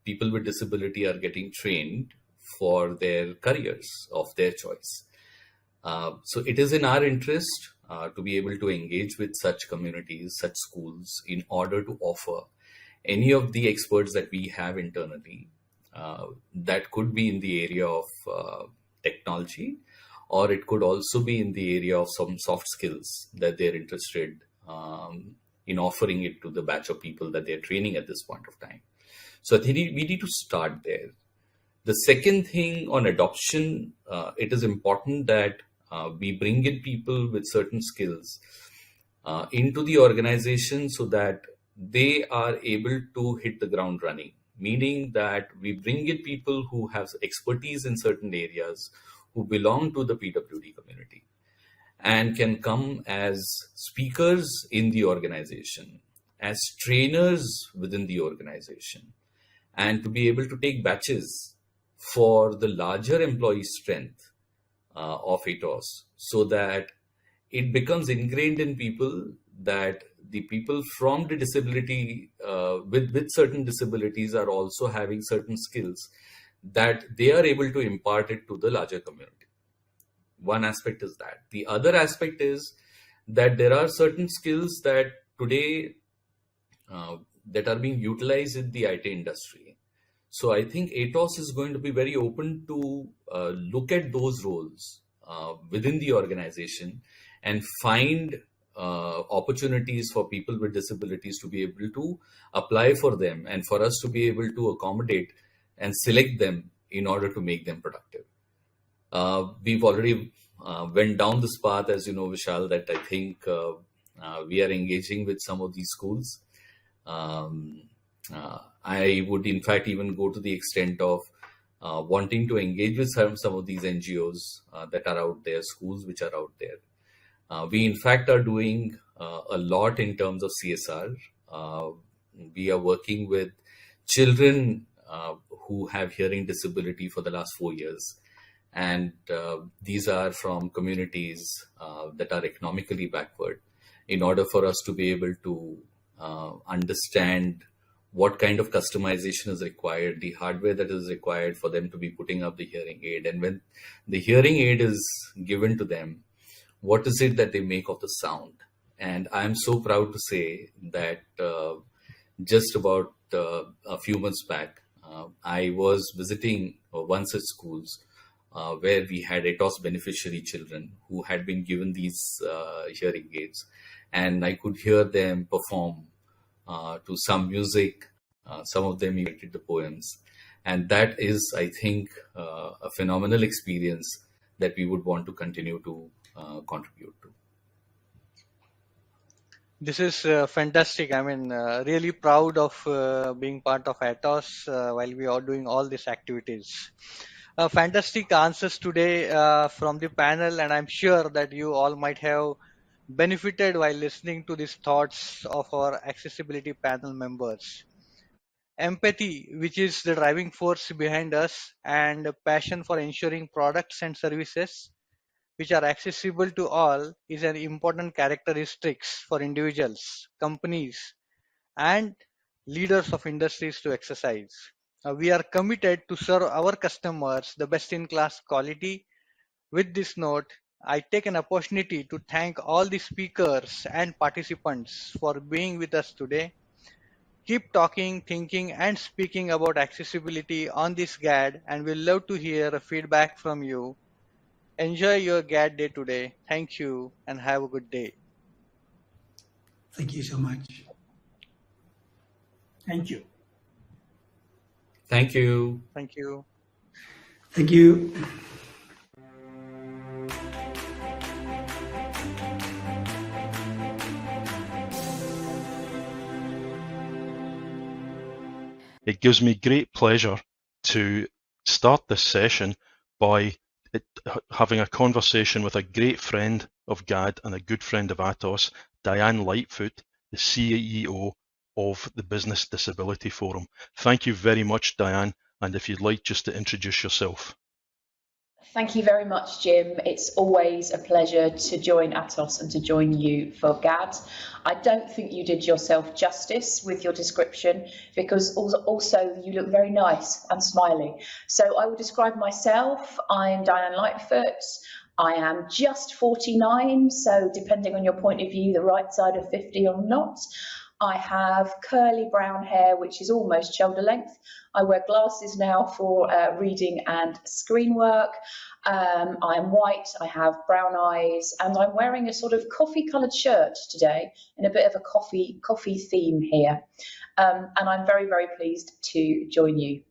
people with disability are getting trained for their careers of their choice. So it is in our interest to be able to engage with such communities, such schools, in order to offer any of the experts that we have internally. That could be in the area of technology, or it could also be in the area of some soft skills that they're interested in offering it to the batch of people that they're training at this point of time. So I think we need to start there. The second thing on adoption, it is important that we bring in people with certain skills into the organization so that they are able to hit the ground running, meaning that we bring in people who have expertise in certain areas, who belong to the PWD community, and can come as speakers in the organization, as trainers within the organization, and to be able to take batches for the larger employee strength of Atos, so that it becomes ingrained in people that the people from the disability, with certain disabilities, are also having certain skills that they are able to impart it to the larger community. One aspect is that. The other aspect is that there are certain skills that today that are being utilized in the IT industry. So I think Atos is going to be very open to look at those roles within the organization and find opportunities for people with disabilities to be able to apply for them, and for us to be able to accommodate and select them in order to make them productive. We've already went down this path, as you know, Vishal, that I think we are engaging with some of these schools. I would in fact even go to the extent of wanting to engage with some of these NGOs that are out there, schools which are out there. We in fact are doing a lot in terms of CSR. We are working with children who have hearing disability for the last 4 years. And these are from communities that are economically backward, in order for us to be able to understand what kind of customization is required, the hardware that is required for them to be putting up the hearing aid. And when the hearing aid is given to them, what is it that they make of the sound? And I'm so proud to say that just about a few months back, I was visiting one such schools where we had Atos beneficiary children who had been given these hearing aids, and I could hear them perform to some music. Some of them imitated the poems, and that is, I think, a phenomenal experience that we would want to continue to contribute to. This is fantastic. I mean, really proud of being part of Atos while we are doing all these activities. Fantastic answers today from the panel, and I'm sure that you all might have benefited while listening to these thoughts of our accessibility panel members. Empathy, which is the driving force behind us, and passion for ensuring products and services which are accessible to all, is an important characteristics for individuals, companies, and leaders of industries to exercise. We are committed to serve our customers the best in class quality. With this note, I take an opportunity to thank all the speakers and participants for being with us today. Keep talking, thinking, and speaking about accessibility on this GAAD, and we'll love to hear feedback from you. Enjoy your GAAD day today. Thank you, and have a good day. Thank you so much. Thank you. Thank you. Thank you. Thank you. It gives me great pleasure to start this session by having a conversation with a great friend of GAAD and a good friend of Atos, Diane Lightfoot, the CEO of the Business Disability Forum. Thank you very much, Diane, and if you'd like just to introduce yourself. Thank you very much, Jim. It's always a pleasure to join Atos and to join you for GAAD. I don't think you did yourself justice with your description, because also you look very nice and smiley. So I will describe myself. I'm Diane Lightfoot. I am just 49, so depending on your point of view, the right side of 50 or not. I have curly brown hair, which is almost shoulder length. I wear glasses now for reading and screen work. I'm white, I have brown eyes, and I'm wearing a sort of coffee-coloured shirt today in a bit of a coffee theme here. And I'm very, very pleased to join you.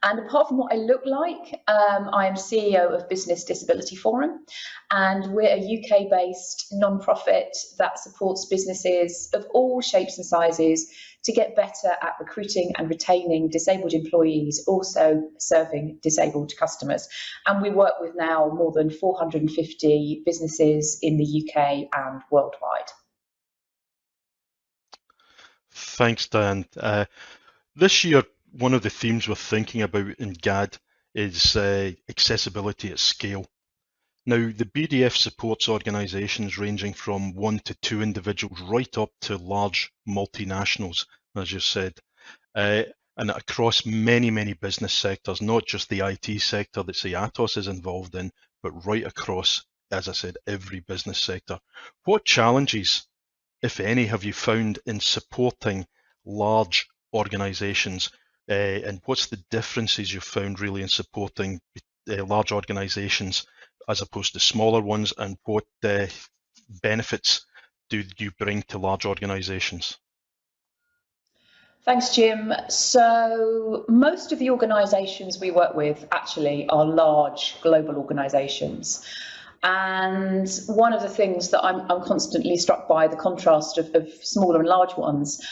And apart from what I look like, I am CEO of Business Disability Forum, and we're a UK-based non-profit that supports businesses of all shapes and sizes to get better at recruiting and retaining disabled employees, also serving disabled customers. And we work with now more than 450 businesses in the UK and worldwide. Thanks, Diane. This year, one of the themes we're thinking about in GAAD is accessibility at scale. Now, the BDF supports organisations ranging from 1 to 2 individuals right up to large multinationals, as you said, and across many, many business sectors, not just the IT sector that, say, Atos is involved in, but right across, as I said, every business sector. What challenges, if any, have you found in supporting large organisations, and what's the differences you've found really in supporting large organisations as opposed to smaller ones, and what benefits do you bring to large organisations? Thanks, Jim. So most of the organisations we work with actually are large global organisations. And one of the things that I'm constantly struck by, the contrast of smaller and large ones.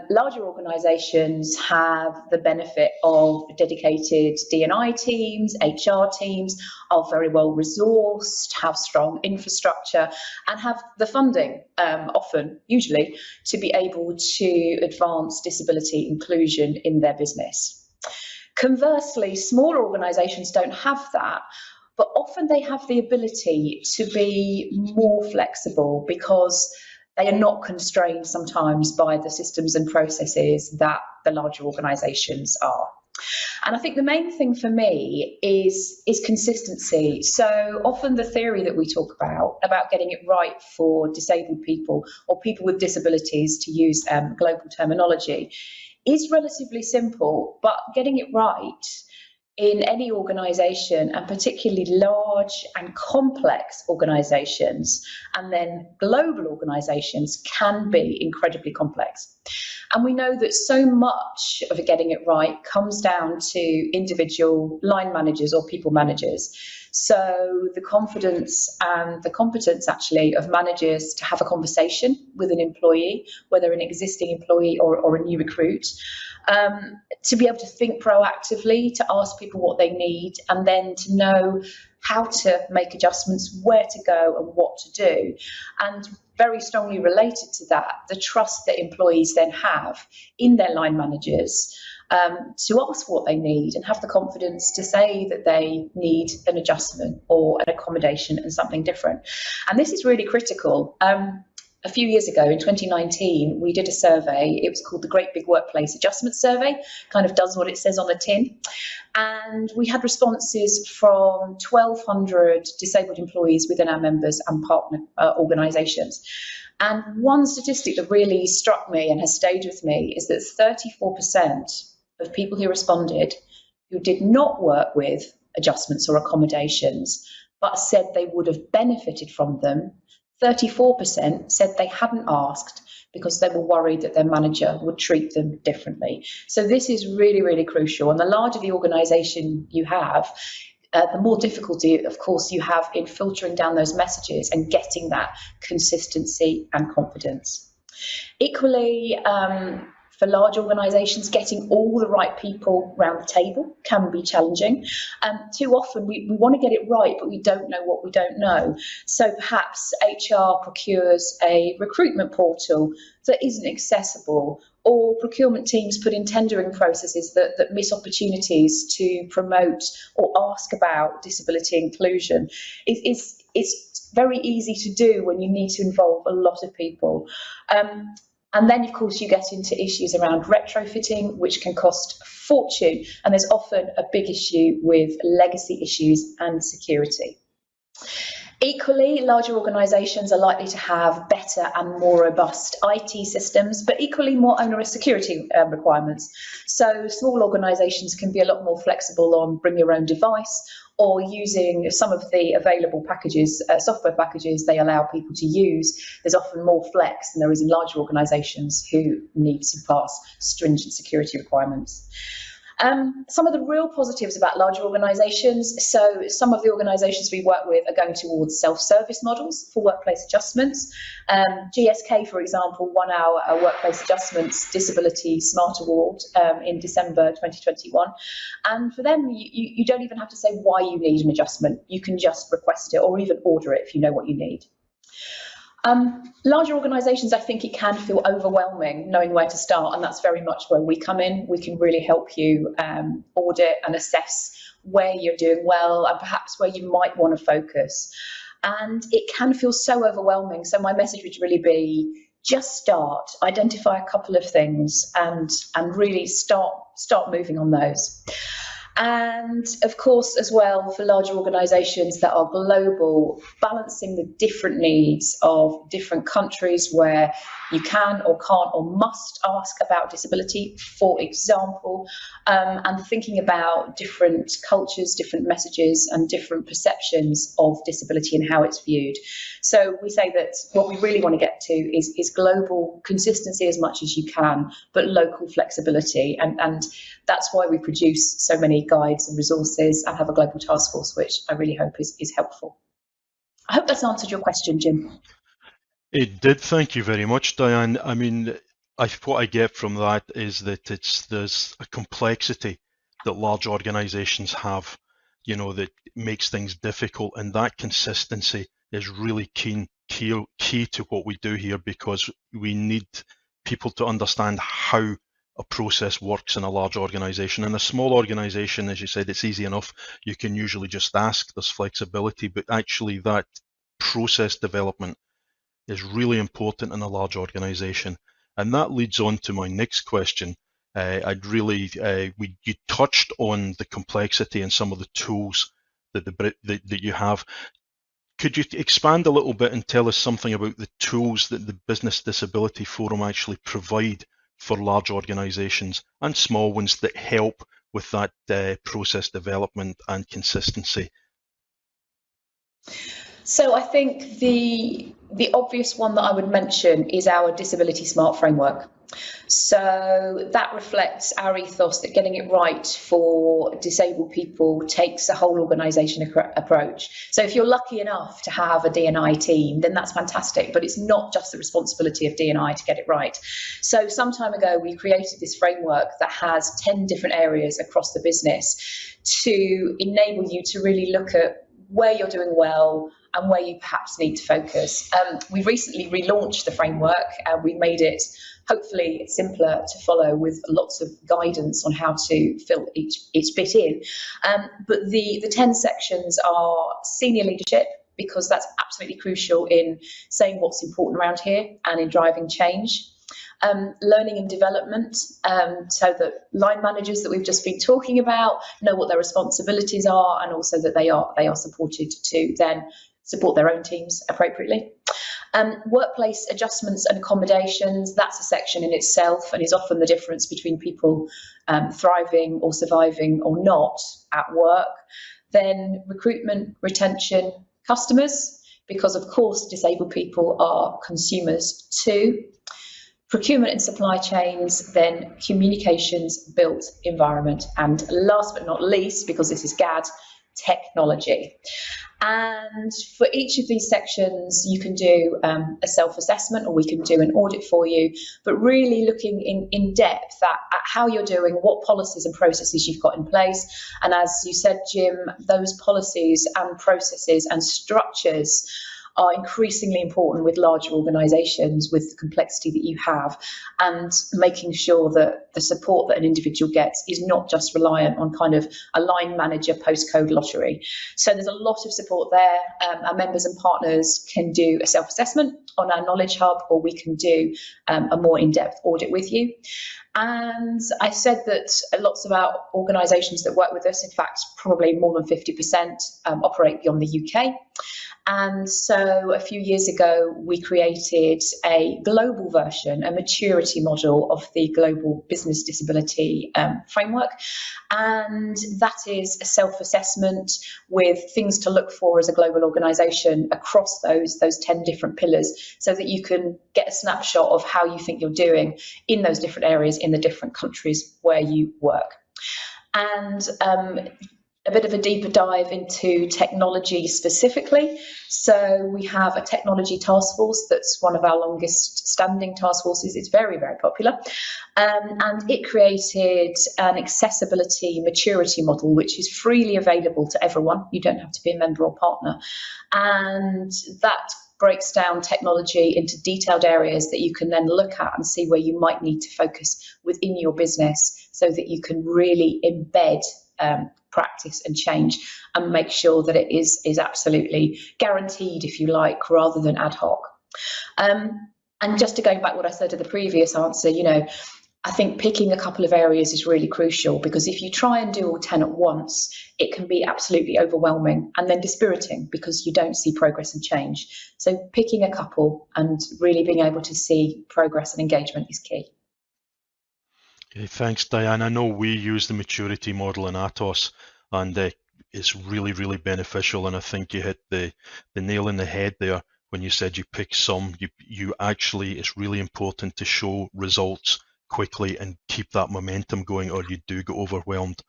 Larger organisations have the benefit of dedicated D&I teams, HR teams, are very well resourced, have strong infrastructure, and have the funding, usually, to be able to advance disability inclusion in their business. Conversely, smaller organisations don't have that, but often they have the ability to be more flexible because they are not constrained sometimes by the systems and processes that the larger organisations are. And I think the main thing for me is consistency. So often the theory that we talk about getting it right for disabled people or people with disabilities, to use global terminology, is relatively simple, but getting it right in any organisation, and particularly large and complex organisations, and then global organisations, can be incredibly complex. And we know that so much of getting it right comes down to individual line managers or people managers. So the confidence and the competence actually of managers to have a conversation with an employee, whether an existing employee or a new recruit, to be able to think proactively, to ask people what they need, and then to know how to make adjustments, where to go and what to do. And very strongly related to that, the trust that employees then have in their line managers, to ask what they need and have the confidence to say that they need an adjustment or an accommodation and something different. And this is really critical. A few years ago, in 2019, we did a survey. It was called the Great Big Workplace Adjustment Survey, kind of does what it says on the tin. And we had responses from 1,200 disabled employees within our members and partner organisations. And one statistic that really struck me and has stayed with me is that 34% of people who responded who did not work with adjustments or accommodations, but said they would have benefited from them, 34% said they hadn't asked because they were worried that their manager would treat them differently. So this is really, really crucial. And the larger the organisation you have, the more difficulty, of course, you have in filtering down those messages and getting that consistency and confidence. Equally, for large organisations, getting all the right people around the table can be challenging. Too often we want to get it right, but we don't know what we don't know. So perhaps HR procures a recruitment portal that isn't accessible, or procurement teams put in tendering processes that miss opportunities to promote or ask about disability inclusion. It's very easy to do when you need to involve a lot of people. And then, of course, you get into issues around retrofitting, which can cost a fortune. And there's often a big issue with legacy issues and security. Equally, larger organisations are likely to have better and more robust IT systems, but equally more onerous security requirements. So small organisations can be a lot more flexible on bring your own device, or using some of the available packages, software packages they allow people to use. There's often more flex than there is in larger organisations who need to pass stringent security requirements. Some of the real positives about larger organisations, so some of the organisations we work with are going towards self-service models for workplace adjustments. GSK, for example, won our Workplace Adjustments Disability Smart Award in December 2021. And for them, you don't even have to say why you need an adjustment. You can just request it or even order it if you know what you need. Larger organisations, I think it can feel overwhelming knowing where to start, and that's very much where we come in. We can really help you audit and assess where you're doing well and perhaps where you might want to focus. And it can feel so overwhelming. So my message would really be just start, identify a couple of things and really start moving on those. And of course, as well, for larger organisations that are global, balancing the different needs of different countries where you can or can't or must ask about disability, for example, and thinking about different cultures, different messages and different perceptions of disability and how it's viewed. So we say that what we really want to get to is global consistency as much as you can, but local flexibility. And that's why we produce so many guides and resources and have a global task force, which I really hope is helpful. I hope that's answered your question, Jim. It did. Thank you very much, Diane. I mean, what I get from that is that there's a complexity that large organizations have, you know, that makes things difficult, and that consistency is really key to what we do here, because we need people to understand how a process works in a large organization. In a small organization, as you said, it's easy enough. You can usually just ask, there's flexibility, but actually that process development is really important in a large organization. And that leads on to my next question. You touched on the complexity and some of the tools that you have. Could you expand a little bit and tell us something about the tools that the Business Disability Forum actually provide for large organizations and small ones that help with that process development and consistency? So I think the obvious one that I would mention is our Disability Smart Framework. So that reflects our ethos that getting it right for disabled people takes a whole organisation approach. So if you're lucky enough to have a D&I team, then that's fantastic, but it's not just the responsibility of D&I to get it right. So some time ago, we created this framework that has 10 different areas across the business to enable you to really look at where you're doing well, and where you perhaps need to focus. We recently relaunched the framework and we made it hopefully simpler to follow with lots of guidance on how to fill each bit in. But the 10 sections are senior leadership, because that's absolutely crucial in saying what's important around here and in driving change. Learning and development, so that line managers that we've just been talking about know what their responsibilities are, and also that they are supported to then support their own teams appropriately. Workplace adjustments and accommodations, that's a section in itself and is often the difference between people thriving or surviving or not at work. Then recruitment, retention, customers, because of course disabled people are consumers too. Procurement and supply chains, then communications, built environment, and last but not least, because this is GAAD, technology. And for each of these sections, you can do a self-assessment, or we can do an audit for you, but really looking in depth at how you're doing, what policies and processes you've got in place. And as you said, Jim, those policies and processes and structures are increasingly important with larger organisations, with the complexity that you have, and making sure that the support that an individual gets is not just reliant on kind of a line manager postcode lottery. So there's a lot of support there. Our members and partners can do a self-assessment on our Knowledge Hub, or we can do a more in-depth audit with you. And I said that lots of our organisations that work with us, in fact, probably more than 50% operate beyond the UK. And so a few years ago, we created a global version, a maturity model of the global business disability framework. And that is a self-assessment with things to look for as a global organisation across those 10 different pillars, so that you can get a snapshot of how you think you're doing in those different areas in the different countries where you work. And a bit of a deeper dive into technology specifically. So we have a technology task force that's one of our longest standing task forces. It's very, very popular. And it created an accessibility maturity model, which is freely available to everyone. You don't have to be a member or partner. And that breaks down technology into detailed areas that you can then look at and see where you might need to focus within your business, so that you can really embed practice and change and make sure that it is absolutely guaranteed, if you like, rather than ad hoc. And just to go back what I said to the previous answer, I think picking a couple of areas is really crucial, because if you try and do all 10 at once, it can be absolutely overwhelming and then dispiriting because you don't see progress and change. So picking a couple and really being able to see progress and engagement is key. Okay, thanks, Diane. I know we use the maturity model in Atos, and it's really, really beneficial. And I think you hit the nail in the head there when you said you pick some. You actually, it's really important to show results quickly and keep that momentum going, or you do get overwhelmed.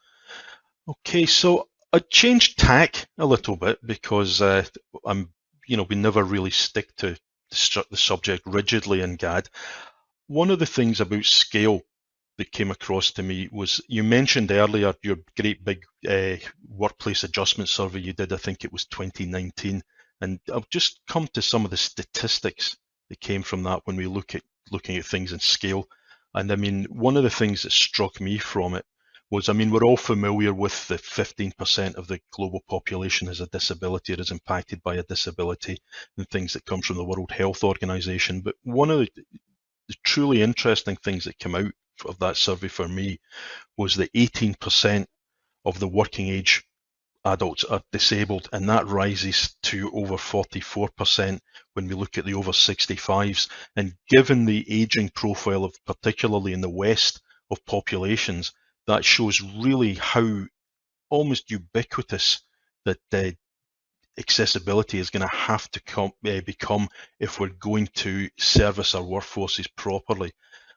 Okay, so I changed tack a little bit, because we never really stick to the subject rigidly in GAAD. One of the things about scale that came across to me was, you mentioned earlier your great big workplace adjustment survey you did. I think it was 2019, and I've just come to some of the statistics that came from that when we looking at things in scale. And I mean, one of the things that struck me from it was, I mean, we're all familiar with the 15% of the global population has a disability or is impacted by a disability, and things that come from the World Health Organization. But one of the truly interesting things that came out of that survey for me was that 18% of the working age adults are disabled, and that rises to over 44% when we look at the over 65s. And given the aging profile of, particularly in the West, of populations, that shows really how almost ubiquitous that accessibility is going to have to become if we're going to service our workforces properly.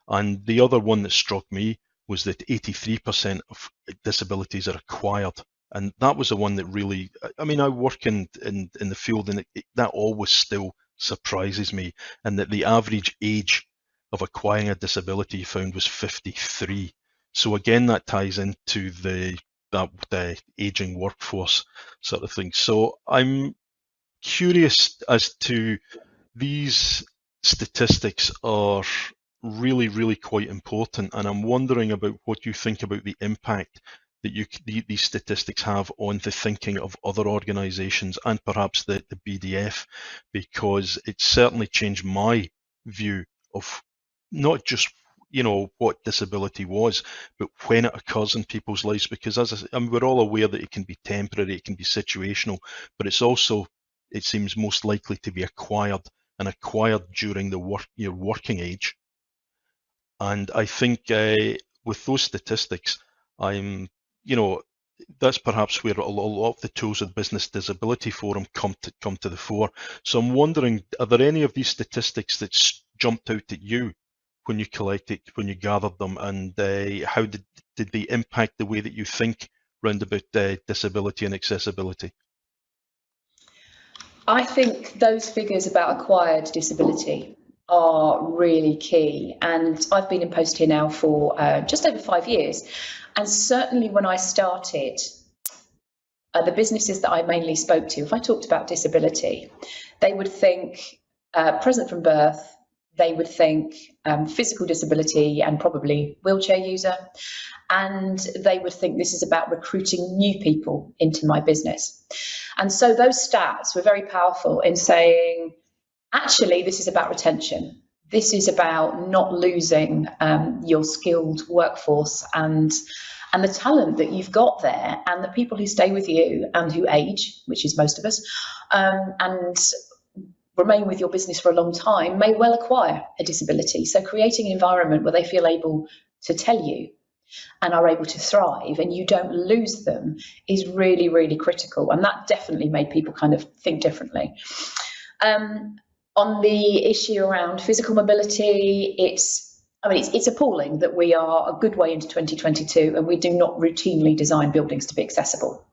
And the other one that struck me was that 83% of disabilities are acquired. And that was the one that really, I mean, I work in the field, and that always still surprises me. And that the average age of acquiring a disability found was 53. So again, that ties into the aging workforce sort of thing. So I'm curious as to these statistics are really, really quite important, and I'm wondering about what you think about the impact that these statistics have on the thinking of other organisations and perhaps the BDF, because it's certainly changed my view of not just what disability was, but when it occurs in people's lives. Because we're all aware that it can be temporary, it can be situational, but it's also, it seems, most likely to be acquired during your working age. And I think with those statistics, that's perhaps where a lot of the tools of the Business Disability Forum come to the fore. So I'm wondering, are there any of these statistics that jumped out at you when you gathered them, and how did they impact the way that you think round about disability and accessibility? I think those figures about acquired disability are really key, and I've been in post here now for just over 5 years, and certainly when I started, the businesses that I mainly spoke to, if I talked about disability, they would think present from birth, they would think physical disability and probably wheelchair user, and they would think this is about recruiting new people into my business. And so those stats were very powerful in saying, actually, this is about retention. This is about not losing your skilled workforce and the talent that you've got there, and the people who stay with you and who age, which is most of us, and remain with your business for a long time may well acquire a disability. So creating an environment where they feel able to tell you and are able to thrive and you don't lose them is really, really critical. And that definitely made people kind of think differently. On the issue around physical mobility, it's appalling that we are a good way into 2022 and we do not routinely design buildings to be accessible.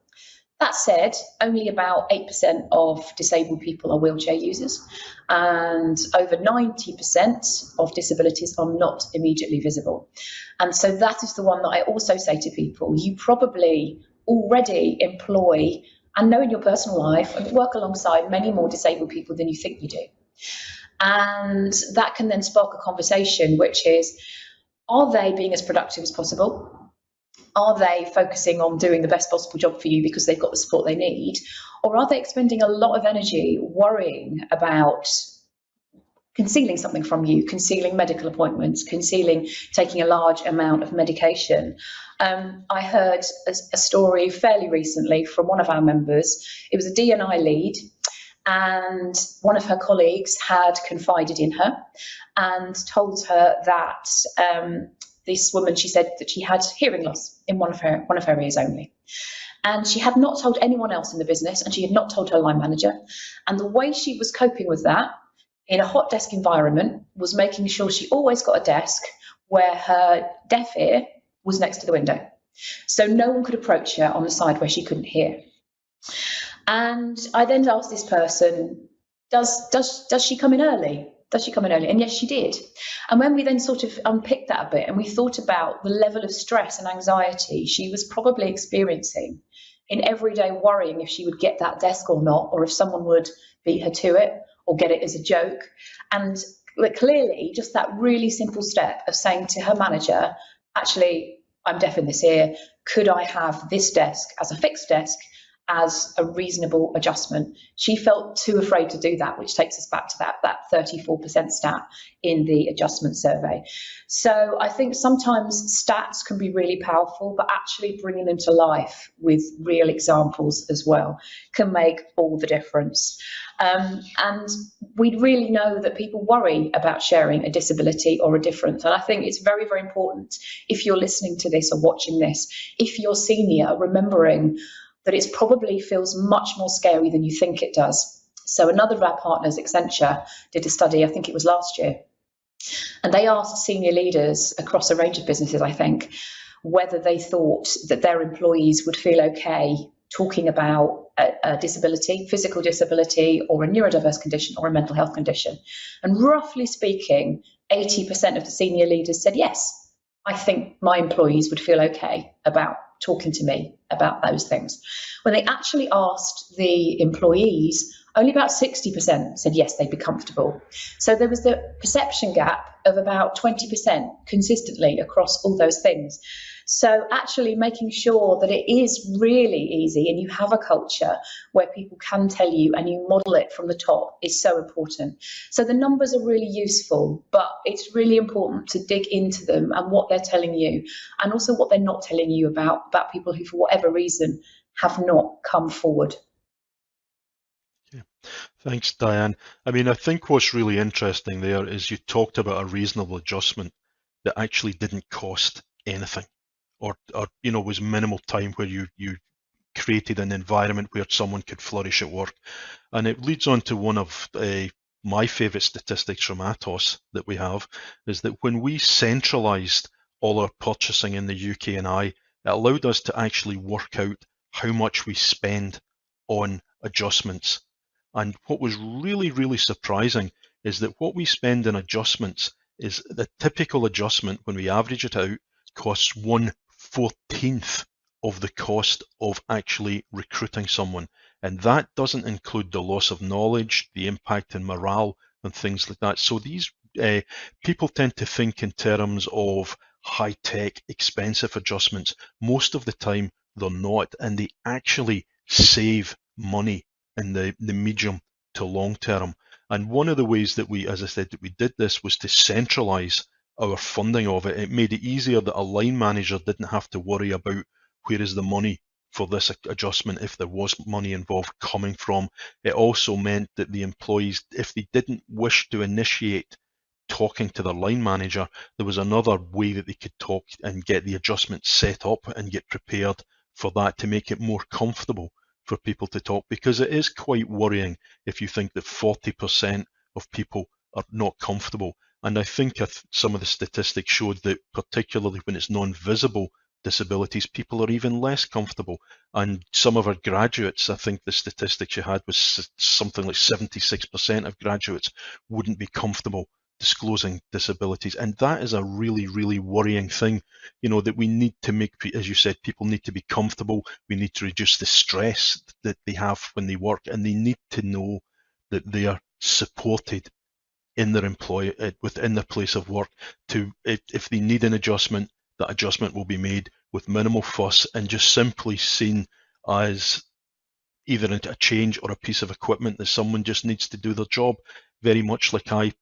That said, only about 8% of disabled people are wheelchair users, and over 90% of disabilities are not immediately visible. And so that is the one that I also say to people, you probably already employ and know in your personal life and work alongside many more disabled people than you think you do. And that can then spark a conversation, which is, are they being as productive as possible? Are they focusing on doing the best possible job for you because they've got the support they need? Or are they expending a lot of energy worrying about concealing something from you, concealing medical appointments, concealing taking a large amount of medication? I heard a story fairly recently from one of our members. It was a D&I lead, and one of her colleagues had confided in her and told her that this woman, she said that she had hearing loss in one of her ears only. And she had not told anyone else in the business, and she had not told her line manager. And the way she was coping with that in a hot desk environment was making sure she always got a desk where her deaf ear was next to the window. So no one could approach her on the side where she couldn't hear. And I then asked this person, does she come in early? Does she come in early? And yes, she did. And when we then sort of unpicked that a bit and we thought about the level of stress and anxiety she was probably experiencing in everyday worrying if she would get that desk or not, or if someone would beat her to it or get it as a joke. And clearly just that really simple step of saying to her manager, actually, I'm deaf in this ear. Could I have this desk as a fixed desk as a reasonable adjustment? She felt too afraid to do that, which takes us back to that 34% stat in the adjustment survey. So I think sometimes stats can be really powerful, but actually bringing them to life with real examples as well can make all the difference. And we really know that people worry about sharing a disability or a difference. And I think it's very, very important, if you're listening to this or watching this, if you're senior, remembering that it probably feels much more scary than you think it does. So another of our partners, Accenture, did a study, I think it was last year, and they asked senior leaders across a range of businesses, I think, whether they thought that their employees would feel okay talking about a disability, physical disability, or a neurodiverse condition, or a mental health condition. And roughly speaking, 80% of the senior leaders said, yes, I think my employees would feel okay about talking to me about those things. When they actually asked the employees, only about 60% said yes, they'd be comfortable. So there was the perception gap of about 20% consistently across all those things. So actually making sure that it is really easy and you have a culture where people can tell you and you model it from the top is so important. So the numbers are really useful, but it's really important to dig into them and what they're telling you, and also what they're not telling you about people who, for whatever reason, have not come forward. Yeah. Thanks, Diane. I mean, I think what's really interesting there is you talked about a reasonable adjustment that actually didn't cost anything, or was minimal time, where you created an environment where someone could flourish at work. And it leads on to one of my favorite statistics from Atos that we have, is that when we centralized all our purchasing in the UK and I, it allowed us to actually work out how much we spend on adjustments. And what was really, really surprising is that what we spend in adjustments is the typical adjustment, when we average it out, costs 1/14 of the cost of actually recruiting someone. And that doesn't include the loss of knowledge, the impact in morale, and things like that. So these people tend to think in terms of high-tech, expensive adjustments. Most of the time, they're not, and they actually save money in the medium to long term. And one of the ways that we, as I said, that we did this was to centralize our funding of it. It made it easier that a line manager didn't have to worry about where is the money for this adjustment, if there was money involved, coming from. It also meant that the employees, if they didn't wish to initiate talking to their line manager, there was another way that they could talk and get the adjustment set up and get prepared for that, to make it more comfortable for people to talk, because it is quite worrying if you think that 40% of people are not comfortable. And I think some of the statistics showed that, particularly when it's non-visible disabilities, people are even less comfortable. And some of our graduates, I think the statistics you had was something like 76% of graduates wouldn't be comfortable disclosing disabilities. And that is a really, really worrying thing, that we need to make, as you said, people need to be comfortable. We need to reduce the stress that they have when they work, and they need to know that they are supported in their within their place of work. If they need an adjustment, that adjustment will be made with minimal fuss and just simply seen as either a change or a piece of equipment that someone just needs to do their job, very much like I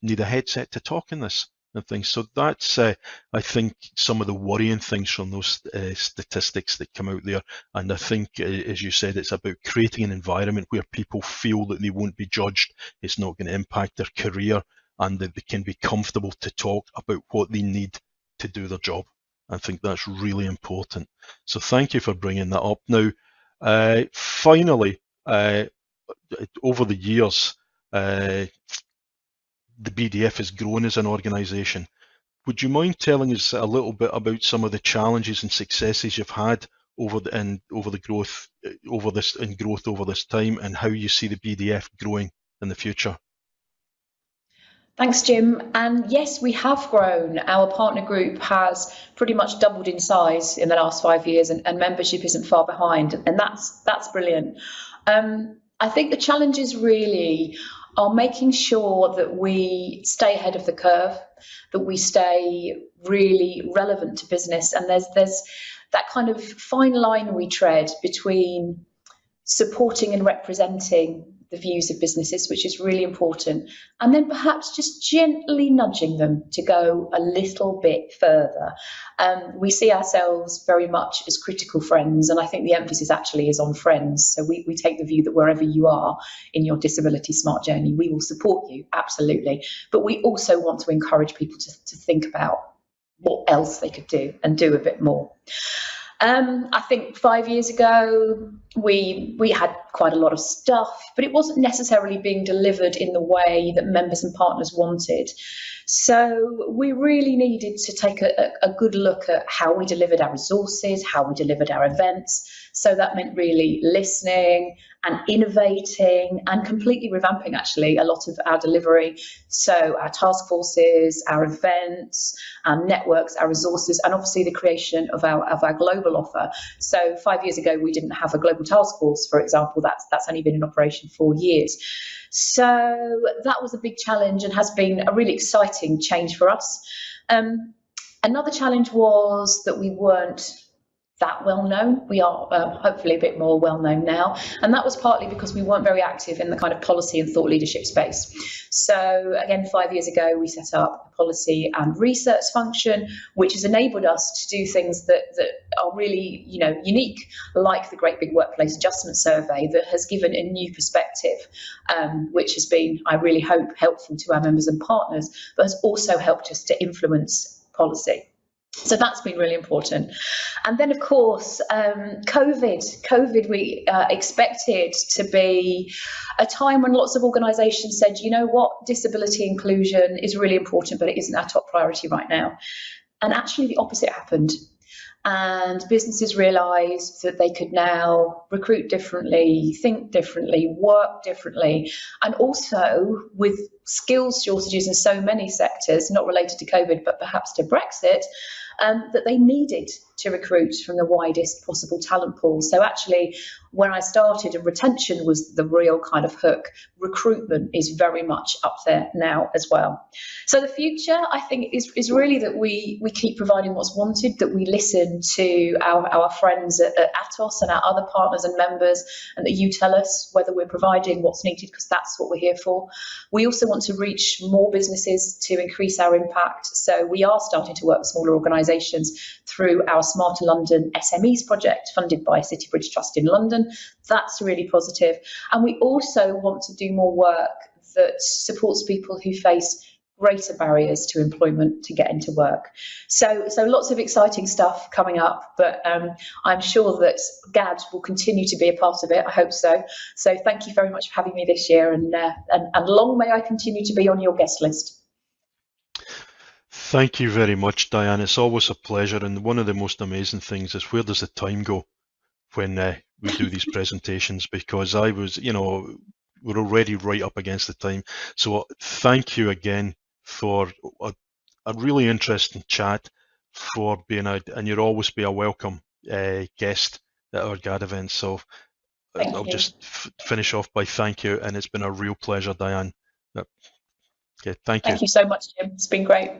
need a headset to talk in this and things. So that's, I think, some of the worrying things from those statistics that come out there. And I think, as you said, it's about creating an environment where people feel that they won't be judged, it's not going to impact their career, and that they can be comfortable to talk about what they need to do their job. I think that's really important. So thank you for bringing that up. Now, finally, over the years, the BDF has grown as an organisation. Would you mind telling us a little bit about some of the challenges and successes you've had over growth over this time, and how you see the BDF growing in the future? Thanks, Jim. And yes, we have grown. Our partner group has pretty much doubled in size in the last 5 years, and membership isn't far behind. And that's brilliant. I think the challenges really are making sure that we stay ahead of the curve, that we stay really relevant to business. And there's that kind of fine line we tread between supporting and representing the views of businesses, which is really important, and then perhaps just gently nudging them to go a little bit further. We see ourselves very much as critical friends, and I think the emphasis actually is on friends. So we take the view that wherever you are in your disability smart journey, we will support you, absolutely. But we also want to encourage people to think about what else they could do and do a bit more. I think 5 years ago, we had quite a lot of stuff, but it wasn't necessarily being delivered in the way that members and partners wanted. So we really needed to take a good look at how we delivered our resources, how we delivered our events. So that meant really listening and innovating and completely revamping, actually, a lot of our delivery. So our task forces, our events, our networks, our resources, and obviously the creation of our global offer. So 5 years ago, we didn't have a global task force, for example. That's only been in operation 4 years. So that was a big challenge and has been a really exciting change for us. Another challenge was that we weren't that well known. We are hopefully a bit more well known now, and that was partly because we weren't very active in the kind of policy and thought leadership space. So again, 5 years ago, we set up a policy and research function, which has enabled us to do things that are really, unique, like the Great Big Workplace Adjustment Survey, that has given a new perspective, which has been, I really hope, helpful to our members and partners, but has also helped us to influence policy. So that's been really important. And then, of course, COVID we expected to be a time when lots of organisations said, you know what, disability inclusion is really important, but it isn't our top priority right now. And actually the opposite happened. And businesses realised that they could now recruit differently, think differently, work differently, and also with skills shortages in so many sectors, not related to COVID, but perhaps to Brexit, that they needed to recruit from the widest possible talent pool. So actually, when I started, and retention was the real kind of hook, recruitment is very much up there now as well. So the future, I think, is really that we keep providing what's wanted, that we listen to our friends at Atos and our other partners and members, and that you tell us whether we're providing what's needed, because that's what we're here for. We also want to reach more businesses to increase our impact. So we are starting to work with smaller organisations through our Smarter London SMEs project, funded by City Bridge Trust in London. That's really positive. And we also want to do more work that supports people who face greater barriers to employment to get into work. So lots of exciting stuff coming up, but I'm sure that GAAD will continue to be a part of it. I hope so. So thank you very much for having me this year, and long may I continue to be on your guest list. Thank you very much, Diane. It's always a pleasure, and one of the most amazing things is, where does the time go when we do these presentations? Because we're already right up against the time. So thank you again for a really interesting chat, for being out, and you'll always be a welcome guest at our GAAD events. So I'll just finish off by thank you, and it's been a real pleasure, Diane. Okay, thank you. Thank you so much, Jim. It's been great.